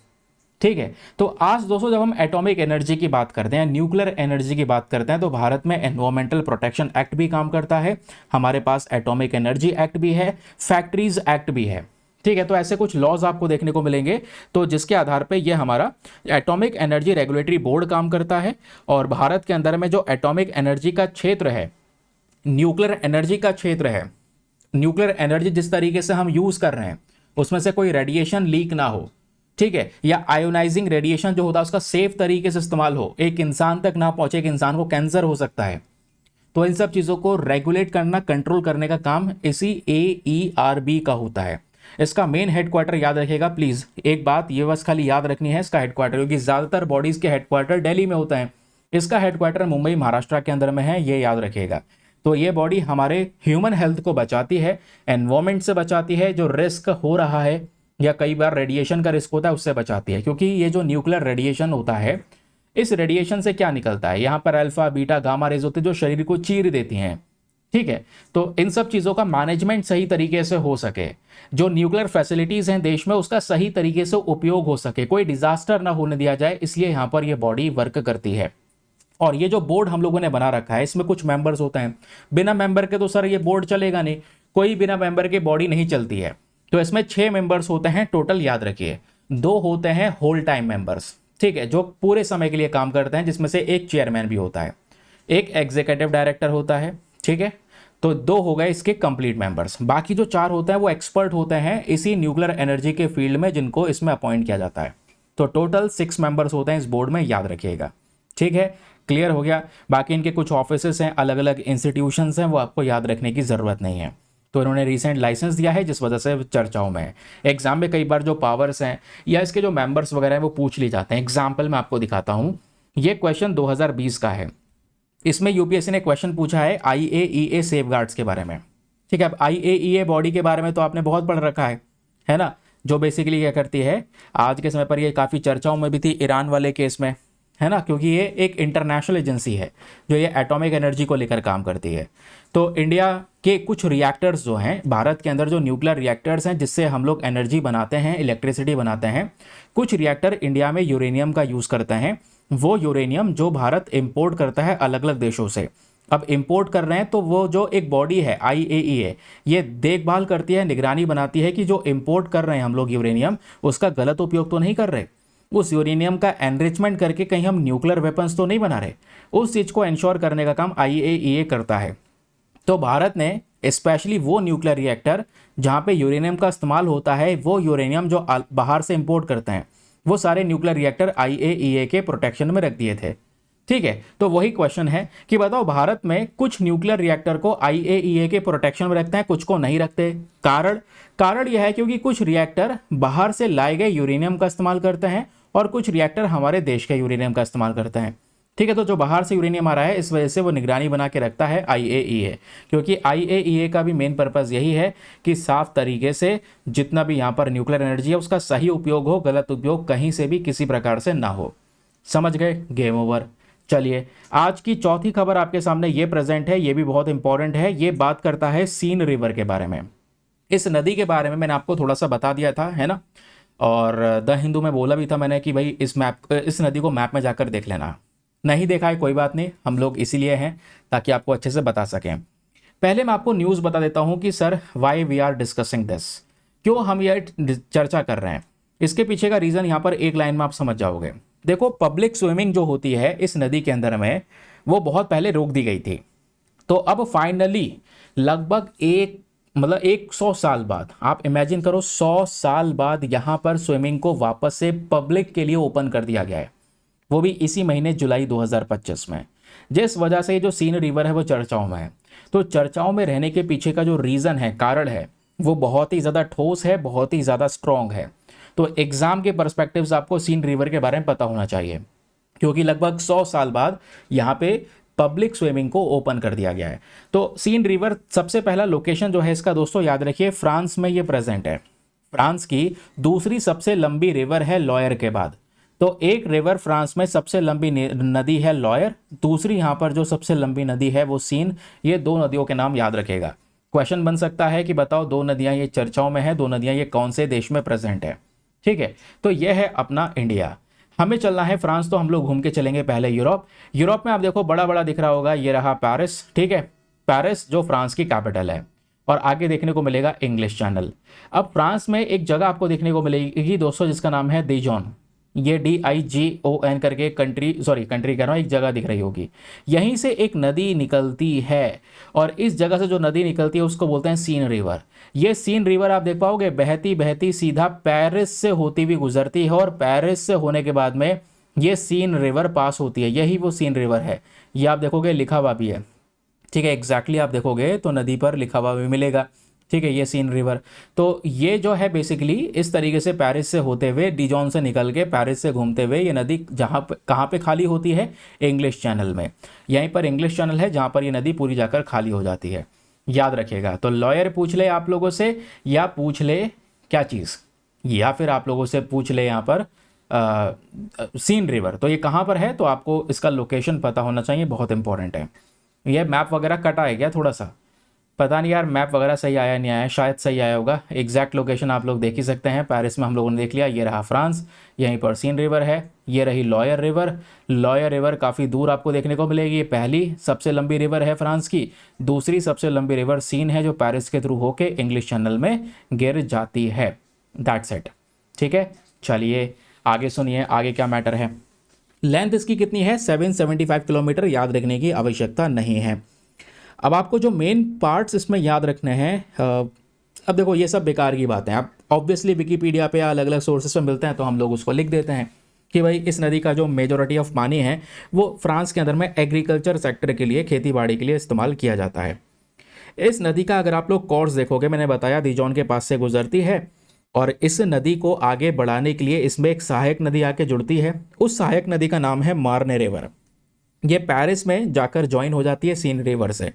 ठीक है, तो आज दोस्तों जब हम एटॉमिक एनर्जी की बात करते हैं, न्यूक्लियर एनर्जी की बात करते हैं, तो भारत में एनवायरमेंटल प्रोटेक्शन एक्ट भी काम करता है, हमारे पास एटॉमिक एनर्जी एक्ट भी है, फैक्ट्रीज एक्ट भी है। ठीक है, तो ऐसे कुछ लॉज आपको देखने को मिलेंगे, तो जिसके आधार पे ये हमारा एटॉमिक एनर्जी रेगुलेटरी बोर्ड काम करता है। और भारत के अंदर में जो एटॉमिक एनर्जी का क्षेत्र है, न्यूक्लियर एनर्जी का क्षेत्र है, न्यूक्लियर एनर्जी जिस तरीके से हम यूज कर रहे हैं उसमें से कोई रेडिएशन लीक ना हो, ठीक है, या आयोनाइजिंग रेडिएशन जो होता है उसका सेफ तरीके से इस्तेमाल हो, एक इंसान तक ना पहुंचे, एक इंसान को कैंसर हो सकता है। तो इन सब चीजों को रेगुलेट करना, कंट्रोल करने का काम इसी AERB का होता है। इसका मेन हेडक्वार्टर याद रखिएगा प्लीज़, एक बात ये बस खाली याद रखनी है इसका हेडक्वार्टर, क्योंकि ज़्यादातर बॉडीज़ के हेडक्वार्टर दिल्ली में होता है, इसका हेडक्वार्टर मुंबई महाराष्ट्र के अंदर में है, ये याद रखिएगा। तो ये बॉडी हमारे ह्यूमन हेल्थ को बचाती है, एनवायरमेंट से बचाती है, जो रिस्क हो रहा है या कई बार रेडिएशन का रिस्क होता है उससे बचाती है, क्योंकि ये जो न्यूक्लियर रेडिएशन होता है, इस रेडिएशन से क्या निकलता है, यहाँ पर अल्फा बीटा गामा रेज होते हैं जो शरीर को चीर देती हैं, ठीक है। तो इन सब चीज़ों का मैनेजमेंट सही तरीके से हो सके, जो न्यूक्लियर फैसिलिटीज़ हैं देश में उसका सही तरीके से उपयोग हो सके, कोई डिजास्टर ना होने दिया जाए, इसलिए यहाँ पर ये बॉडी वर्क करती है। और ये जो बोर्ड हम लोगों ने बना रखा है इसमें कुछ मेंबर्स होते हैं, बिना मेंबर के तो सर ये बोर्ड चलेगा नहीं, कोई बिना मेंबर के बॉडी नहीं चलती है। तो इसमें 6 मेंबर्स होते हैं टोटल, याद रखिए। 2 होते हैं होल टाइम मेंबर्स, ठीक है, जो पूरे समय के लिए काम करते हैं, जिसमें से एक चेयरमैन भी होता है, एक एग्जीक्यूटिव डायरेक्टर होता है, ठीक है। तो 2 हो गए इसके कंप्लीट मेंबर्स, बाकी जो 4 होते हैं वो एक्सपर्ट होते हैं इसी न्यूक्लियर एनर्जी के फील्ड में, जिनको इसमें अपॉइंट किया जाता है। तो टोटल 6 मेंबर्स होते हैं इस बोर्ड में, याद रखिएगा, ठीक है। क्लियर हो गया। बाकी इनके कुछ ऑफिसेस हैं, अलग अलग इंस्टीट्यूशंस हैं, वो आपको याद रखने की ज़रूरत नहीं है। तो इन्होंने रिसेंट लाइसेंस दिया है जिस वजह से चर्चाओं में है। एग्जाम में कई बार जो पावर्स हैं या इसके जो मेंबर्स वगैरह हैं वो पूछ ली जाते हैं। एग्जाम्पल मैं आपको दिखाता हूँ, ये क्वेश्चन 2020 का है, इसमें यूपीएससी ने क्वेश्चन पूछा है IAEA सेफगार्ड्स के बारे में, ठीक है। अब IAEA बॉडी के बारे में तो आपने बहुत पढ़ रखा है ना, जो बेसिकली क्या करती है, आज के समय पर ये काफ़ी चर्चाओं में भी थी ईरान वाले केस में, है ना, क्योंकि ये एक इंटरनेशनल एजेंसी है जो ये एटॉमिक एनर्जी को लेकर काम करती है। तो इंडिया के कुछ रिएक्टर्स जो हैं, भारत के अंदर जो न्यूक्लियर रिएक्टर्स हैं जिससे हम लोग एनर्जी बनाते हैं, इलेक्ट्रिसिटी बनाते हैं, कुछ रिएक्टर इंडिया में यूरेनियम का यूज़ करते हैं। वो यूरेनियम जो भारत इंपोर्ट करता है अलग अलग देशों से, अब इंपोर्ट कर रहे हैं, तो वो जो एक बॉडी है IAEA, ये देखभाल करती है, निगरानी बनाती है कि जो इंपोर्ट कर रहे हैं हम लोग यूरेनियम, उसका गलत उपयोग तो नहीं कर रहे, उस यूरेनियम का एनरिचमेंट करके कहीं हम न्यूक्लियर वेपन्स तो नहीं बना रहे, उस चीज़ को इंश्योर करने का काम IAEA करता है। तो भारत ने स्पेशली वो न्यूक्लियर रिएक्टर जहाँ पे यूरेनियम का इस्तेमाल होता है, वो यूरेनियम जो बाहर से इंपोर्ट करते हैं, वो सारे न्यूक्लियर रिएक्टर IAEA के प्रोटेक्शन में रख दिए थे, ठीक है। तो वही क्वेश्चन है कि बताओ, भारत में कुछ न्यूक्लियर रिएक्टर को IAEA के प्रोटेक्शन में रखते हैं, कुछ को नहीं रखते। कारण यह है क्योंकि कुछ रिएक्टर बाहर से लाए गए यूरेनियम का इस्तेमाल करते हैं और कुछ रिएक्टर हमारे देश के यूरेनियम का इस्तेमाल करते हैं, ठीक है। तो जो बाहर से यूरेनियम आ रहा है, इस वजह से वो निगरानी बना के रखता है IAEA, क्योंकि IAEA का भी मेन पर्पज़ यही है कि साफ तरीके से जितना भी यहाँ पर न्यूक्लियर एनर्जी है उसका सही उपयोग हो, गलत उपयोग कहीं से भी किसी प्रकार से ना हो। समझ गए? Game over. चलिए, आज की चौथी खबर आपके सामने ये प्रेजेंट है, ये भी बहुत इंपॉर्टेंट है। ये बात करता है सीन रिवर के बारे में। इस नदी के बारे में मैंने आपको थोड़ा सा बता दिया था, है ना, और द हिंदू में बोला भी था मैंने कि भाई इस नदी को मैप में जाकर देख लेना। नहीं देखा है कोई बात नहीं, हम लोग इसीलिए हैं ताकि आपको अच्छे से बता सकें। पहले मैं आपको न्यूज़ बता देता हूं कि sir why we are discussing this, क्यों हम ये चर्चा कर रहे हैं। इसके पीछे का रीज़न यहाँ पर एक लाइन में आप समझ जाओगे। देखो, पब्लिक स्विमिंग जो होती है इस नदी के अंदर में, वो बहुत पहले रोक दी गई थी। तो अब फाइनली लगभग 100 साल बाद, आप इमेजिन करो 100 साल बाद यहाँ पर स्विमिंग को वापस से पब्लिक के लिए ओपन कर दिया गया है, वो भी इसी महीने जुलाई 2025 में। जिस वजह से जो सीन रिवर है वो चर्चाओं में है। तो चर्चाओं में रहने के पीछे का जो रीज़न है, कारण है, वो बहुत ही ज़्यादा ठोस है, बहुत ही ज़्यादा स्ट्रॉन्ग है। तो एग्जाम के पर्सपेक्टिव से आपको सीन रिवर के बारे में पता होना चाहिए, क्योंकि लगभग 100 साल बाद यहाँ पे पब्लिक स्विमिंग को ओपन कर दिया गया है। तो सीन रिवर सबसे पहला लोकेशन जो है इसका, दोस्तों याद रखिए, फ्रांस में ये प्रेजेंट है। फ्रांस की दूसरी सबसे लंबी रिवर है लॉयर के बाद। तो एक रिवर फ्रांस में सबसे लंबी नदी है लॉयर, दूसरी यहाँ पर जो सबसे लंबी नदी है वो सीन। ये 2 नदियों के नाम याद रखेगा। क्वेश्चन बन सकता है कि बताओ 2 नदियाँ ये चर्चाओं में है, 2 नदियाँ ये कौन से देश में प्रेजेंट है, ठीक है। तो यह है अपना इंडिया। हमें चलना है फ्रांस, तो हम लोग घूम के चलेंगे पहले यूरोप में। आप देखो बड़ा बड़ा दिख रहा होगा, ये रहा पेरिस, ठीक है, पेरिस जो फ्रांस की कैपिटल है, और आगे देखने को मिलेगा इंग्लिश चैनल। अब फ्रांस में एक जगह आपको देखने को मिलेगी दोस्तों, जिसका नाम है दिजोन। ये DIGON करके कंट्री कह रहा हूँ, एक जगह दिख रही होगी। यहीं से एक नदी निकलती है, और इस जगह से जो नदी निकलती है उसको बोलते हैं सीन रिवर। ये सीन रिवर आप देख पाओगे बहती बहती सीधा पेरिस से होती हुई गुजरती है, और पेरिस से होने के बाद में ये सीन रिवर पास होती है। यही वो सीन रिवर है। ये आप देखोगे लिखा हुआ भी है, ठीक है, एग्जैक्टली आप देखोगे तो नदी पर लिखा हुआ भी मिलेगा। ठीक है, ये सीन रिवर। तो ये जो है बेसिकली इस तरीके से पेरिस से होते हुए डिजॉन से निकल के पेरिस से घूमते हुए ये नदी जहाँ पे कहाँ पे खाली होती है, इंग्लिश चैनल में। यहीं पर इंग्लिश चैनल है जहाँ पर ये नदी पूरी जाकर खाली हो जाती है, याद रखिएगा। तो लॉयर पूछ ले आप लोगों से, या पूछ ले क्या चीज़, या फिर आप लोगों से पूछ ले यहाँ पर सीन रिवर, तो ये कहाँ पर है, तो आपको इसका लोकेशन पता होना चाहिए, बहुत इंपॉर्टेंट है। ये मैप वगैरह कटा है क्या थोड़ा सा, पता नहीं यार, मैप वगैरह सही आया नहीं आया, शायद सही आया होगा। एग्जैक्ट लोकेशन आप लोग देख ही सकते हैं, पेरिस में हम लोगों ने देख लिया, ये रहा फ्रांस, यहीं पर सीन रिवर है, ये रही लॉयर रिवर। लॉयर रिवर काफ़ी दूर आपको देखने को मिलेगी, ये पहली सबसे लंबी रिवर है फ्रांस की, दूसरी सबसे लंबी रिवर सीन है जो पेरिस के थ्रू होके इंग्लिश चैनल में गिर जाती है। दैट्स इट, ठीक है। चलिए आगे सुनिए, आगे क्या मैटर है। लेंथ इसकी कितनी है, 775 किलोमीटर, याद रखने की आवश्यकता नहीं है। अब आपको जो मेन पार्ट्स इसमें याद रखने हैं, अब देखो ये सब बेकार की बातें हैं, आप ऑब्वियसली विकीपीडिया पे या अलग अलग सोर्सेस पे मिलते हैं तो हम लोग उसको लिख देते हैं कि भाई इस नदी का जो मेजॉरिटी ऑफ पानी है वो फ्रांस के अंदर में एग्रीकल्चर सेक्टर के लिए, खेती बाड़ी के लिए इस्तेमाल किया जाता है। इस नदी का अगर आप लोग कोर्स देखोगे, मैंने बताया दिजॉन के पास से गुजरती है, और इस नदी को आगे बढ़ाने के लिए इसमें एक सहायक नदी आके जुड़ती है। उस सहायक नदी का नाम है मार्ने रिवर। ये पेरिस में जाकर ज्वाइन हो जाती है सीन रिवर से,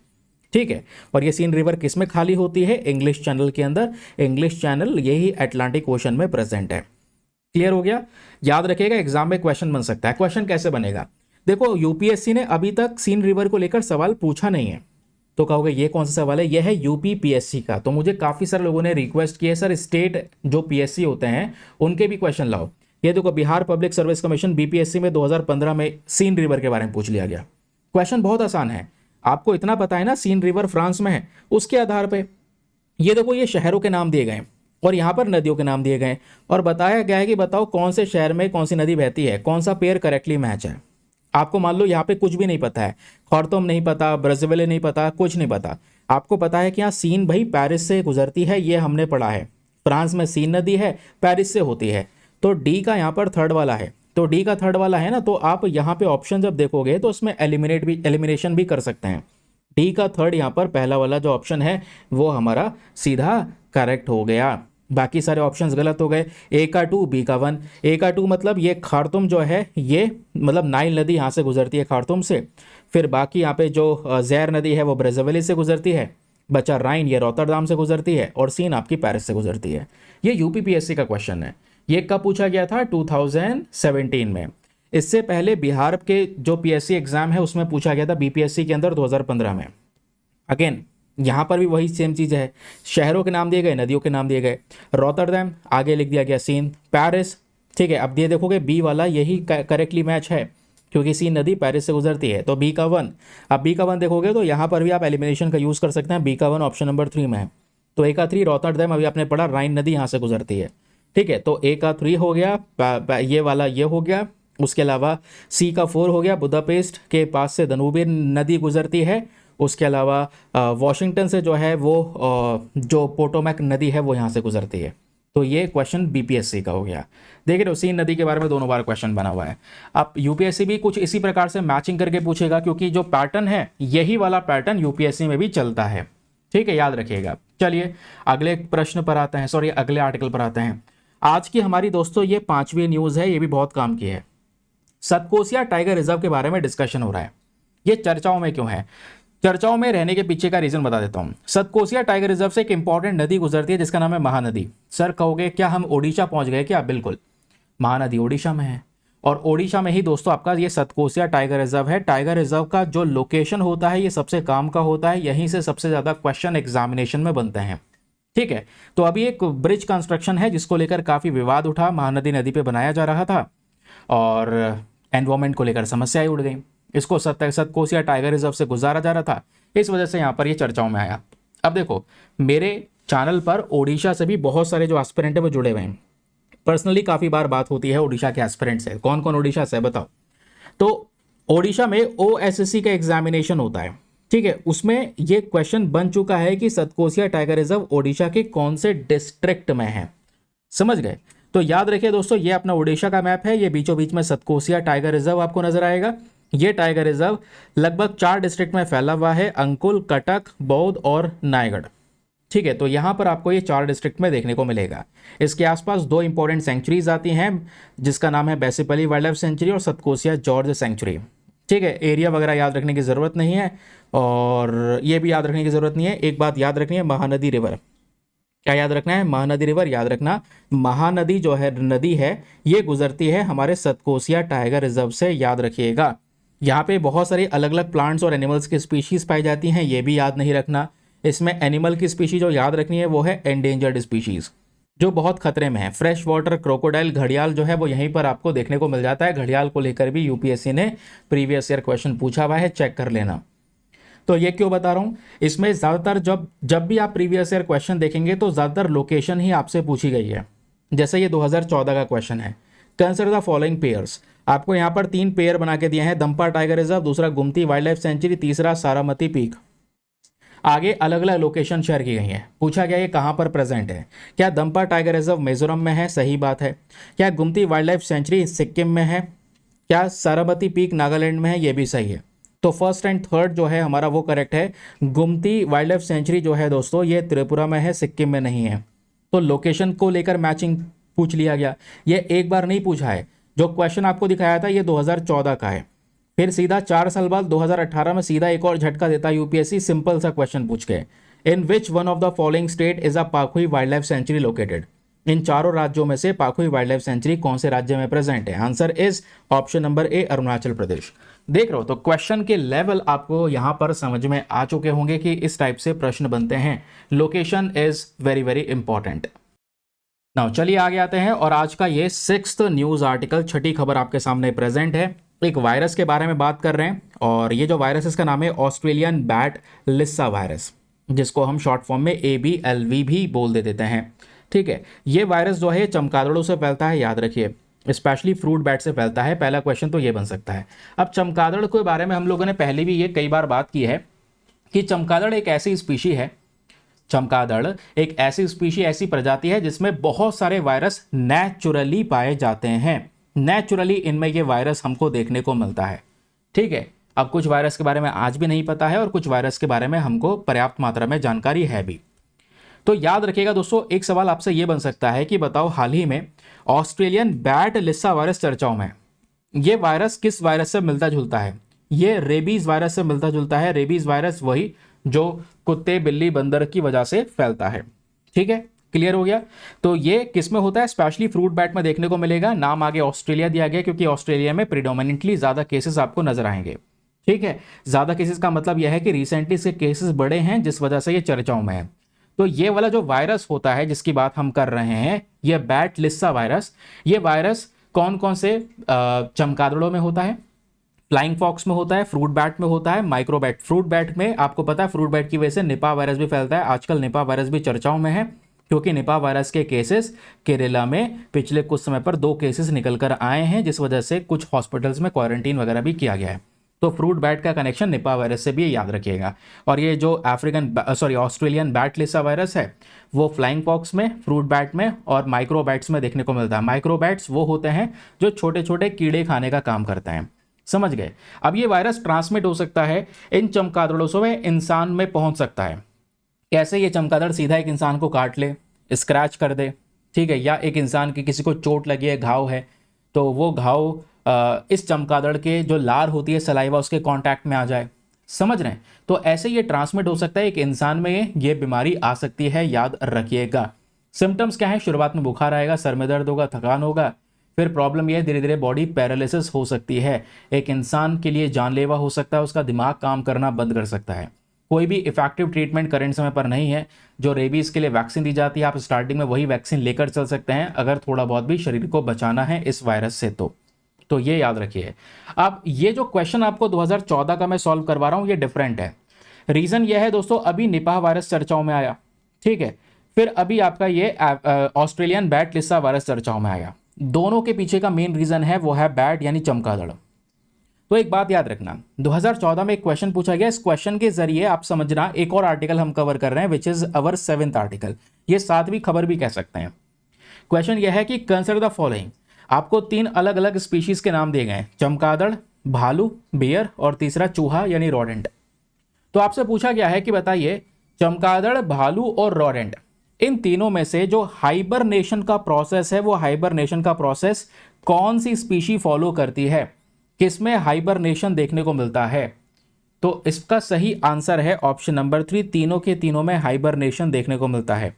ठीक है। और ये सीन रिवर किस में खाली होती है, इंग्लिश चैनल के अंदर। इंग्लिश चैनल यही अटलांटिक ओशन में प्रेजेंट है। क्लियर हो गया, याद रखिएगा, एग्जाम में क्वेश्चन बन सकता है। क्वेश्चन कैसे बनेगा, देखो यूपीएससी ने अभी तक सीन रिवर को लेकर सवाल पूछा नहीं है, तो कहोगे ये कौन सा सवाल है, यह है यूपी पीएससी का। तो मुझे काफ़ी सारे लोगों ने रिक्वेस्ट की है, सर स्टेट जो पीएससी होते हैं उनके भी क्वेश्चन लाओ। ये देखो Bihar public service commission BPSC में 2015 में सीन रिवर के बारे में पूछ लिया गया। क्वेश्चन बहुत आसान है, आपको इतना पता है ना सीन रिवर फ्रांस में है, उसके आधार पे ये देखो ये शहरों के नाम दिए गए और यहाँ पर नदियों के नाम दिए गए, और बताया गया है कि बताओ कौन से शहर में कौन सी नदी बहती है, कौन सा पेयर करेक्टली मैच है। आपको मान लो यहाँ पे कुछ भी नहीं पता है, खार्तूम नहीं पता, ब्राज़ील नहीं पता, कुछ नहीं पता, आपको पता है कि यहाँ सीन भाई पेरिस से गुजरती है, ये हमने पढ़ा है, फ्रांस में सीन नदी है, पेरिस से होती है, तो डी का यहाँ पर थर्ड वाला है। तो डी का थर्ड वाला है ना, तो आप यहाँ पे ऑप्शन जब देखोगे तो उसमें एलिमिनेशन भी कर सकते हैं। डी का थर्ड यहाँ पर पहला वाला जो ऑप्शन है वो हमारा सीधा करेक्ट हो गया, बाकी सारे ऑप्शंस गलत हो गए। ए का 2, बी का 1। ए का 2 मतलब ये खार्तूम जो है, ये मतलब नाइल नदी यहाँ से गुजरती है खार्तूम से, फिर बाकी यहाँ पे जो ज़ैर नदी है वो ब्रेज़ाविल से गुजरती है, बचा राइन ये रोटरडाम से गुजरती है, और सीन आपकी पेरिस से गुजरती है। ये यूपीपीएससी का क्वेश्चन है, ये कब पूछा गया था, 2017 में। इससे पहले बिहार के जो पीएससी एग्जाम है उसमें पूछा गया था बीपीएससी के अंदर 2015 में। अगेन यहाँ पर भी वही सेम चीज़ है, शहरों के नाम दिए गए, नदियों के नाम दिए गए, रोटरडैम आगे लिख दिया गया सीन, पेरिस, ठीक है। अब ये देखोगे बी वाला यही करेक्टली मैच है क्योंकि सीन नदी पेरिस से गुजरती है, तो बी का 1। अब बी का 1 देखोगे तो यहाँ पर भी आप एलिमिनेशन का यूज़ कर सकते हैं, बी का 1 ऑप्शन नंबर 3 में है। तो ए का 3 रोटरडैम, अभी आपने पढ़ा राइन नदी यहाँ से गुजरती है, ठीक है। तो ए का 3 हो गया, ये वाला ये हो गया, उसके अलावा सी का 4 हो गया, बुदापेस्ट के पास से दनूबे नदी गुजरती है, उसके अलावा वॉशिंगटन से जो है वो जो पोटोमैक नदी है वो यहाँ से गुजरती है। तो ये क्वेश्चन बीपीएससी का हो गया। देख रहे हो सीन नदी के बारे में दोनों बार क्वेश्चन बना हुआ है। अब यूपीएससी भी कुछ इसी प्रकार से मैचिंग करके पूछेगा, क्योंकि जो पैटर्न है यही वाला पैटर्न यूपीएससी में भी चलता है, ठीक है, याद रखिएगा। चलिए अगले प्रश्न पर आते हैं, सॉरी अगले आर्टिकल पर आते हैं। आज की हमारी दोस्तों ये 5वीं न्यूज़ है, ये भी बहुत काम की है। सतकोसिया टाइगर रिजर्व के बारे में डिस्कशन हो रहा है। ये चर्चाओं में क्यों है, चर्चाओं में रहने के पीछे का रीजन बता देता हूँ। सतकोसिया टाइगर रिजर्व से एक इंपॉर्टेंट नदी गुजरती है जिसका नाम है महानदी। सर कहोगे क्या हम ओडिशा पहुंच गए क्या, बिल्कुल, महानदी ओडिशा में है, और ओडिशा में ही दोस्तों आपका ये सतकोसिया टाइगर रिजर्व है। टाइगर रिजर्व का जो लोकेशन होता है ये सबसे काम का होता है, यहीं से सबसे ज़्यादा क्वेश्चन एग्जामिनेशन में बनते हैं, ठीक है। तो अभी एक ब्रिज कंस्ट्रक्शन है जिसको लेकर काफ़ी विवाद उठा, महानदी नदी पे बनाया जा रहा था और एनवायरमेंट को लेकर समस्याएं उठ गई। इसको सतकोसिया टाइगर रिजर्व से गुजारा जा रहा था, इस वजह से यहाँ पर ये चर्चाओं में आया। अब देखो मेरे चैनल पर ओडिशा से भी बहुत सारे जो एस्पिरेंट है वो जुड़े हुए हैं, पर्सनली काफ़ी बार बात होती है ओडिशा के एस्पिरेंट से। कौन कौन ओडिशा से बताओ। तो ओडिशा में ओएसएससी का एग्जामिनेशन होता है, ठीक है, उसमें ये क्वेश्चन बन चुका है कि सतकोसिया टाइगर रिजर्व ओडिशा के कौन से डिस्ट्रिक्ट में है, समझ गए। तो याद रखिए दोस्तों ये अपना ओडिशा का मैप है, ये बीचों बीच में सतकोसिया टाइगर रिजर्व आपको नजर आएगा। ये टाइगर रिजर्व लगभग 4 डिस्ट्रिक्ट में फैला हुआ है, अंकुल, कटक, बौद्ध और नायगढ़, ठीक है, तो यहाँ पर आपको ये 4 डिस्ट्रिक्ट में देखने को मिलेगा। इसके आसपास 2 इंपॉर्टेंट सेंचुरीज आती हैं, जिसका नाम है बैसिपली वाइल्ड लाइफ सेंचुरी और सतकोसिया जॉर्ज सेंचुरी। ठीक है, एरिया वगैरह याद रखने की ज़रूरत नहीं है, और ये भी याद रखने की ज़रूरत नहीं है। एक बात याद रखनी है, महानदी रिवर। क्या याद रखना है? महानदी रिवर याद रखना। महानदी जो है नदी है, ये गुजरती है हमारे सतकोसिया टाइगर रिजर्व से, याद रखिएगा। यहाँ पे बहुत सारी अलग अलग प्लांट्स और एनिमल्स की स्पीशीज पाई जाती हैं, ये भी याद नहीं रखना। इसमें एनिमल की स्पीशीज जो याद रखनी है वो है एंडेंजर्ड स्पीशीज, जो बहुत खतरे में है। फ्रेश वाटर क्रोकोडाइल, घड़ियाल जो है वो यहीं पर आपको देखने को मिल जाता है। घड़ियाल को लेकर भी यूपीएससी ने प्रीवियस ईयर क्वेश्चन पूछा हुआ है, चेक कर लेना। तो ये क्यों बता रहा हूँ, इसमें ज़्यादातर जब भी आप प्रीवियस ईयर क्वेश्चन देखेंगे तो ज़्यादातर लोकेशन ही आपसे पूछी गई है। जैसे ये 2014 का क्वेश्चन है, कंसिडर द फॉलोइंग पेयर्स। आपको यहाँ पर 3 पेयर बना के दिए हैं, दंपा टाइगर रिजर्व, दूसरा गुमती वाइल्ड लाइफ सेंचुरी, तीसरा सारामती पीक। आगे अलग अलग लोकेशन शेयर की गई हैं। पूछा गया ये कहाँ पर प्रेजेंट है। क्या दंपा टाइगर रिजर्व मिजोरम में है? सही बात है। क्या गुमती वाइल्ड लाइफ सेंचुरी सिक्किम में है? क्या सारामती पीक नागालैंड में है? ये भी सही है। तो फर्स्ट एंड थर्ड जो है हमारा वो करेक्ट है। गुमती वाइल्ड लाइफ सेंचुरी जो है दोस्तों, ये त्रिपुरा में है, सिक्किम में नहीं है। तो लोकेशन को लेकर मैचिंग पूछ लिया गया। ये एक बार नहीं पूछा है, जो क्वेश्चन आपको दिखाया था ये 2014 का है। फिर सीधा 4 साल बाद 2018 में सीधा एक और झटका देता यूपीएससी, सिंपल सा क्वेश्चन पूछ के, in which one of the following state is a Pakhui wildlife sanctuary located. इन चारों राज्यों में से पाखुई वाइल्ड लाइफ सेंचुरी कौन से राज्य में प्रेजेंट है? Answer is option number A, Arunachal Pradesh. देख रहे हो, तो क्वेश्चन के लेवल आपको यहां पर समझ में आ चुके होंगे कि इस टाइप से प्रश्न बनते हैं। Location is very very important. Now चलिए आगे आते हैं, और आज का ये 6th न्यूज आर्टिकल, छठी खबर आपके सामने प्रेजेंट है। एक वायरस के बारे में बात कर रहे हैं, और ये जो वायरस इसका नाम है ऑस्ट्रेलियन बैट लिस्सा वायरस, जिसको हम शॉर्ट फॉर्म में ABLV भी बोल देते हैं। ठीक है, ये वायरस जो है चमगादड़ों से फैलता है, याद रखिए, स्पेशली फ्रूट बैट से फैलता है। पहला क्वेश्चन तो ये बन सकता है। अब चमगादड़ के बारे में हम लोगों ने पहले भी ये कई बार बात की है कि चमगादड़ एक ऐसी स्पीशी है, चमगादड़ एक ऐसी स्पीशी, ऐसी प्रजाति है जिसमें बहुत सारे वायरस नेचुरली पाए जाते हैं। नेचुरली इनमें ये वायरस हमको देखने को मिलता है। ठीक है, अब कुछ वायरस के बारे में आज भी नहीं पता है, और कुछ वायरस के बारे में हमको पर्याप्त मात्रा में जानकारी है भी। तो याद रखिएगा दोस्तों, एक सवाल आपसे यह बन सकता है कि बताओ, हाल ही में ऑस्ट्रेलियन बैट लिस्सा वायरस चर्चाओं में, ये वायरस किस वायरस से मिलता जुलता है? ये रेबीज वायरस से मिलता जुलता है। रेबीज वायरस वही जो कुत्ते, बिल्ली, बंदर की वजह से फैलता है। ठीक है, क्लियर हो गया। तो ये किस में होता है? स्पेशली फ्रूट बैट में देखने को मिलेगा। नाम आगे ऑस्ट्रेलिया दिया गया क्योंकि ऑस्ट्रेलिया में प्रिडोमिनेंटली ज्यादा केसेस आपको नजर आएंगे। ठीक है, ज्यादा केसेस का मतलब यह है कि रिसेंटली इसके केसेस बढ़े हैं, जिस वजह से ये चर्चाओं में है। तो ये वाला जो वायरस होता है जिसकी बात हम कर रहे हैं, ये बैट लिस्सा वायरस, ये वायरस कौन कौन से चमगादड़ों में होता है? फ्लाइंग फॉक्स में होता है, फ्रूट बैट में होता है, माइक्रोबैट। फ्रूट बैट में आपको पता है, फ्रूट बैट की वजह से निपा वायरस भी फैलता है। आजकल निपा वायरस भी चर्चाओं में है, क्योंकि निपा वायरस के केसेस केरला में पिछले कुछ समय पर 2 केसेस निकल कर आए हैं, जिस वजह से कुछ हॉस्पिटल्स में क्वारंटीन वगैरह भी किया गया है। तो फ्रूट बैट का कनेक्शन निपा वायरस से भी याद रखिएगा। और ये जो ऑस्ट्रेलियन बैट लिस्सा वायरस है, वो फ्लाइंग फॉक्स में, फ्रूट बैट में और माइक्रोबैट्स में देखने को मिलता है। माइक्रोबैट्स वो होते हैं जो छोटे छोटे कीड़े खाने का काम करते हैं। समझ गए? अब ये वायरस ट्रांसमिट हो सकता है इन चमगादड़ों से इंसान में पहुंच सकता है। कैसे? ये चमगादड़ सीधा एक इंसान को काट ले, स्क्रैच कर दे, ठीक है, या एक इंसान की किसी को चोट लगी है, घाव है, तो वो घाव इस चमगादड़ के जो लार होती है, सलाइवा, उसके कांटेक्ट में आ जाए। समझ रहे हैं? तो ऐसे ये ट्रांसमिट हो सकता है, एक इंसान में ये बीमारी आ सकती है, याद रखिएगा। सिम्टम्स क्या है? शुरुआत में बुखार आएगा, सर में दर्द होगा, थकान होगा, फिर प्रॉब्लम यह है धीरे धीरे बॉडी पैरालिसिस हो सकती है। एक इंसान के लिए जानलेवा हो सकता है, उसका दिमाग काम करना बंद कर सकता है। कोई भी इफेक्टिव ट्रीटमेंट करंट समय पर नहीं है। जो रेबीज के लिए वैक्सीन दी जाती है, आप स्टार्टिंग में वही वैक्सीन लेकर चल सकते हैं अगर थोड़ा बहुत भी शरीर को बचाना है इस वायरस से। तो ये याद रखिए। अब ये जो क्वेश्चन आपको 2014 का मैं सॉल्व करवा रहा हूं, ये डिफरेंट है। रीजन ये है दोस्तों, अभी निपाह वायरस चर्चाओं में आया, ठीक है, फिर अभी आपका ये ऑस्ट्रेलियन बैट लिस्सा वायरस चर्चाओं में आया। दोनों के पीछे का मेन रीजन है वो है बैट यानी चमगादड़। तो एक बात याद रखना, 2014 में एक क्वेश्चन पूछा गया, इस क्वेश्चन के जरिए आप समझना एक और आर्टिकल हम कवर कर रहे हैं which is our 7th article. ये 7वीं खबर भी कह सकते हैं। क्वेश्चन यह है कि कंसिडर द फॉलोइंग। आपको 3 अलग अलग स्पीशीज के नाम दिए गए हैं, चमगादड़, भालू, बियर और तीसरा चूहा यानी रोडेंट। तो आपसे पूछा गया है कि बताइए चमगादड़, भालू और रोडेंट, इन तीनों में से जो हाइबरनेशन का प्रोसेस है, वो हाइबरनेशन का प्रोसेस कौन सी स्पीशी फॉलो करती है, किसमें हाइबरनेशन देखने को मिलता है? तो इसका सही आंसर है ऑप्शन नंबर 3, तीनों के तीनों में हाइबरनेशन देखने को मिलता है।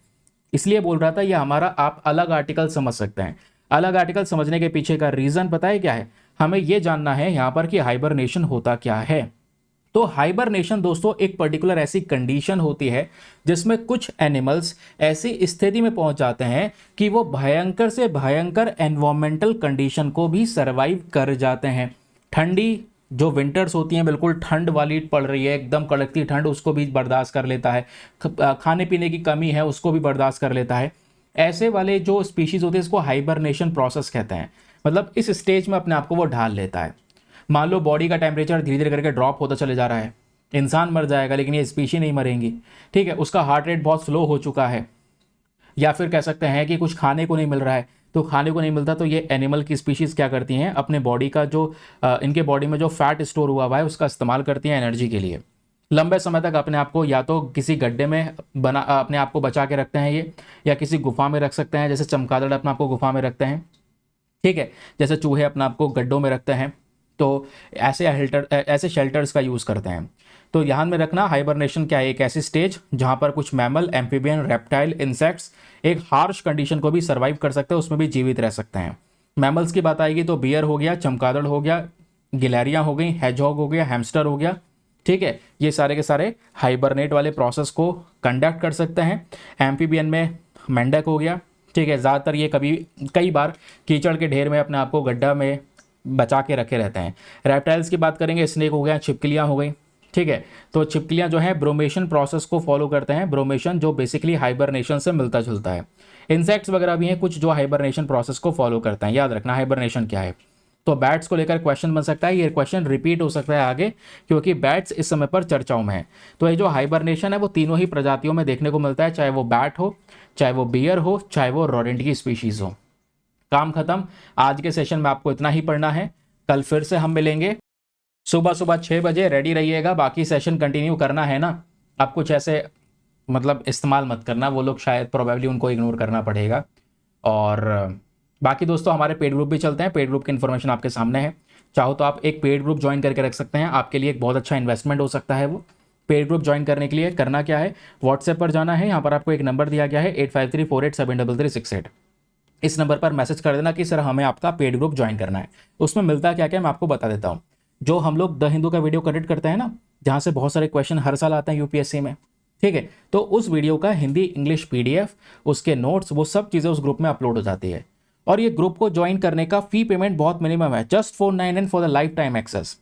इसलिए बोल रहा था ये हमारा, आप अलग आर्टिकल समझ सकते हैं। अलग आर्टिकल समझने के पीछे का रीजन पता है क्या है? हमें यह जानना है यहां पर कि हाइबरनेशन होता क्या है। तो हाइबरनेशन दोस्तों एक पर्टिकुलर ऐसी कंडीशन होती है जिसमें कुछ एनिमल्स ऐसी स्थिति में पहुंच जाते हैं कि वो भयंकर से भयंकर एनवायरमेंटल कंडीशन को भी सरवाइव कर जाते हैं। ठंडी जो विंटर्स होती हैं, बिल्कुल ठंड वाली पड़ रही है, एकदम कड़कती ठंड, उसको भी बर्दाश्त कर लेता है। खाने पीने की कमी है, उसको भी बर्दाश्त कर लेता है। ऐसे वाले जो स्पीशीज होते हैं इसको हाइबरनेशन प्रोसेस कहते हैं। मतलब इस स्टेज में अपने आप को वो ढाल लेता है। मान लो बॉडी का टेम्परेचर धीरे धीरे करके ड्रॉप होता चले जा रहा है, इंसान मर जाएगा लेकिन ये स्पीशी नहीं मरेंगी, ठीक है। उसका हार्ट रेट बहुत स्लो हो चुका है, या फिर कह सकते हैं कि कुछ खाने को नहीं मिल रहा है। तो खाने को नहीं मिलता तो ये एनिमल की स्पीशीज़ क्या करती हैं, अपने बॉडी का जो इनके बॉडी में जो फैट स्टोर हुआ है उसका इस्तेमाल करती हैं एनर्जी के लिए। लंबे समय तक अपने आप को या तो किसी गड्ढे में अपने आप को बचा के रखते हैं ये, या किसी गुफा में रख सकते हैं, जैसे चमगादड़ अपने आप को गुफा में रखते हैं, ठीक है। जैसे चूहे अपने आप को गड्ढों में रखते हैं। तो ऐसे शेल्टर्स का यूज़ करते हैं। तो ध्यान में रखना, हाइबरनेशन क्या है? एक ऐसी स्टेज जहां पर कुछ मैमल, एम्फीबियन, रेप्टाइल, इंसेक्ट्स एक हार्श कंडीशन को भी सर्वाइव कर सकते हैं, उसमें भी जीवित रह सकते हैं। मैमल्स की बात आएगी तो बियर हो गया, चमगादड़ हो गया, गिलहरियां हो गई, हेजहॉग हो गया, हैमस्टर हो गया, ठीक है। ये सारे के सारे हाइबरनेट वाले प्रोसेस को कंडक्ट कर सकते हैं। एम्फीबियन में मेंढक हो गया, ठीक है। ज़्यादातर ये कई बार कीचड़ के ढेर में अपने आप को गड्ढा में बचा के रखे रहते हैं। रेप्टाइल्स की बात करेंगे, स्नेक हो गया, छिपकलियाँ हो गई, ठीक है। तो छिपकलियाँ जो हैं ब्रोमेशन प्रोसेस को फॉलो करते हैं, ब्रोमेशन जो बेसिकली हाइबरनेशन से मिलता जुलता है। इंसेक्ट्स वगैरह भी हैं कुछ जो हाइबरनेशन प्रोसेस को फॉलो करते हैं। याद रखना हाइबरनेशन क्या है। तो बैट्स को लेकर क्वेश्चन बन सकता है, ये क्वेश्चन रिपीट हो सकता है आगे, क्योंकि बैट्स इस समय पर चर्चाओं में है। तो ये जो हाइबरनेशन है वो तीनों ही प्रजातियों में देखने को मिलता है, चाहे वो बैट हो, चाहे वो बियर हो, चाहे वो रोडेंट की स्पीशीज हो। काम खत्म। आज के सेशन में आपको इतना ही पढ़ना है। कल फिर से हम मिलेंगे सुबह सुबह 6 बजे। रेडी रहिएगा, बाकी सेशन कंटिन्यू करना है ना। आप कुछ ऐसे मतलब इस्तेमाल मत करना, वो लोग शायद प्रोबेबली उनको इग्नोर करना पड़ेगा। और बाकी दोस्तों हमारे पेड ग्रुप भी चलते हैं, पेड ग्रुप की इन्फॉर्मेशन आपके सामने है। चाहो तो आप एक पेड ग्रुप ज्वाइन करके रख सकते हैं, आपके लिए एक बहुत अच्छा इन्वेस्टमेंट हो सकता है वो। पेड ग्रुप ज्वाइन करने के लिए करना क्या है, व्हाट्सएप पर जाना है, यहाँ पर आपको एक नंबर दिया गया है 8534873368। इस नंबर पर मैसेज कर देना कि सर हमें आपका पेड ग्रुप ज्वाइन करना है। उसमें मिलता क्या क्या मैं आपको बता देता हूँ। जो हम लोग द हिंदू का वीडियो कंडक्ट करते हैं ना, जहाँ से बहुत सारे क्वेश्चन हर साल आते हैं यूपीएससी में, ठीक है। तो उस वीडियो का हिंदी इंग्लिश पीडीएफ, उसके नोट्स, वो सब चीज़ें उस ग्रुप में अपलोड हो जाती है। और ये ग्रुप को ज्वाइन करने का फी पेमेंट बहुत मिनिमम है, just 499 for the lifetime access.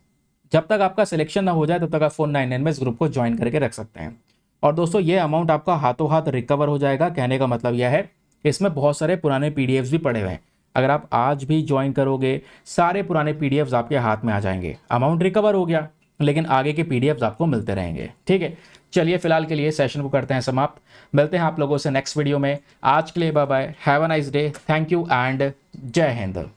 जब तक आपका सिलेक्शन ना हो जाए तब तक आप 499 में इस ग्रुप को ज्वाइन करके रख सकते हैं। और दोस्तों ये अमाउंट आपका हाथों हाथ रिकवर हो जाएगा। कहने का मतलब यह है इसमें बहुत सारे पुराने पीडीएफ्स भी पड़े हुए हैं। अगर आप आज भी ज्वाइन करोगे, सारे पुराने पीडीएफ्स आपके हाथ में आ जाएंगे। अमाउंट रिकवर हो गया, लेकिन आगे के पीडीएफ्स आपको मिलते रहेंगे, ठीक है। चलिए फिलहाल के लिए सेशन को करते हैं समाप्त। मिलते हैं आप लोगों से नेक्स्ट वीडियो में। आज के लिए bye bye, have a nice day, thank you and Jai Hind.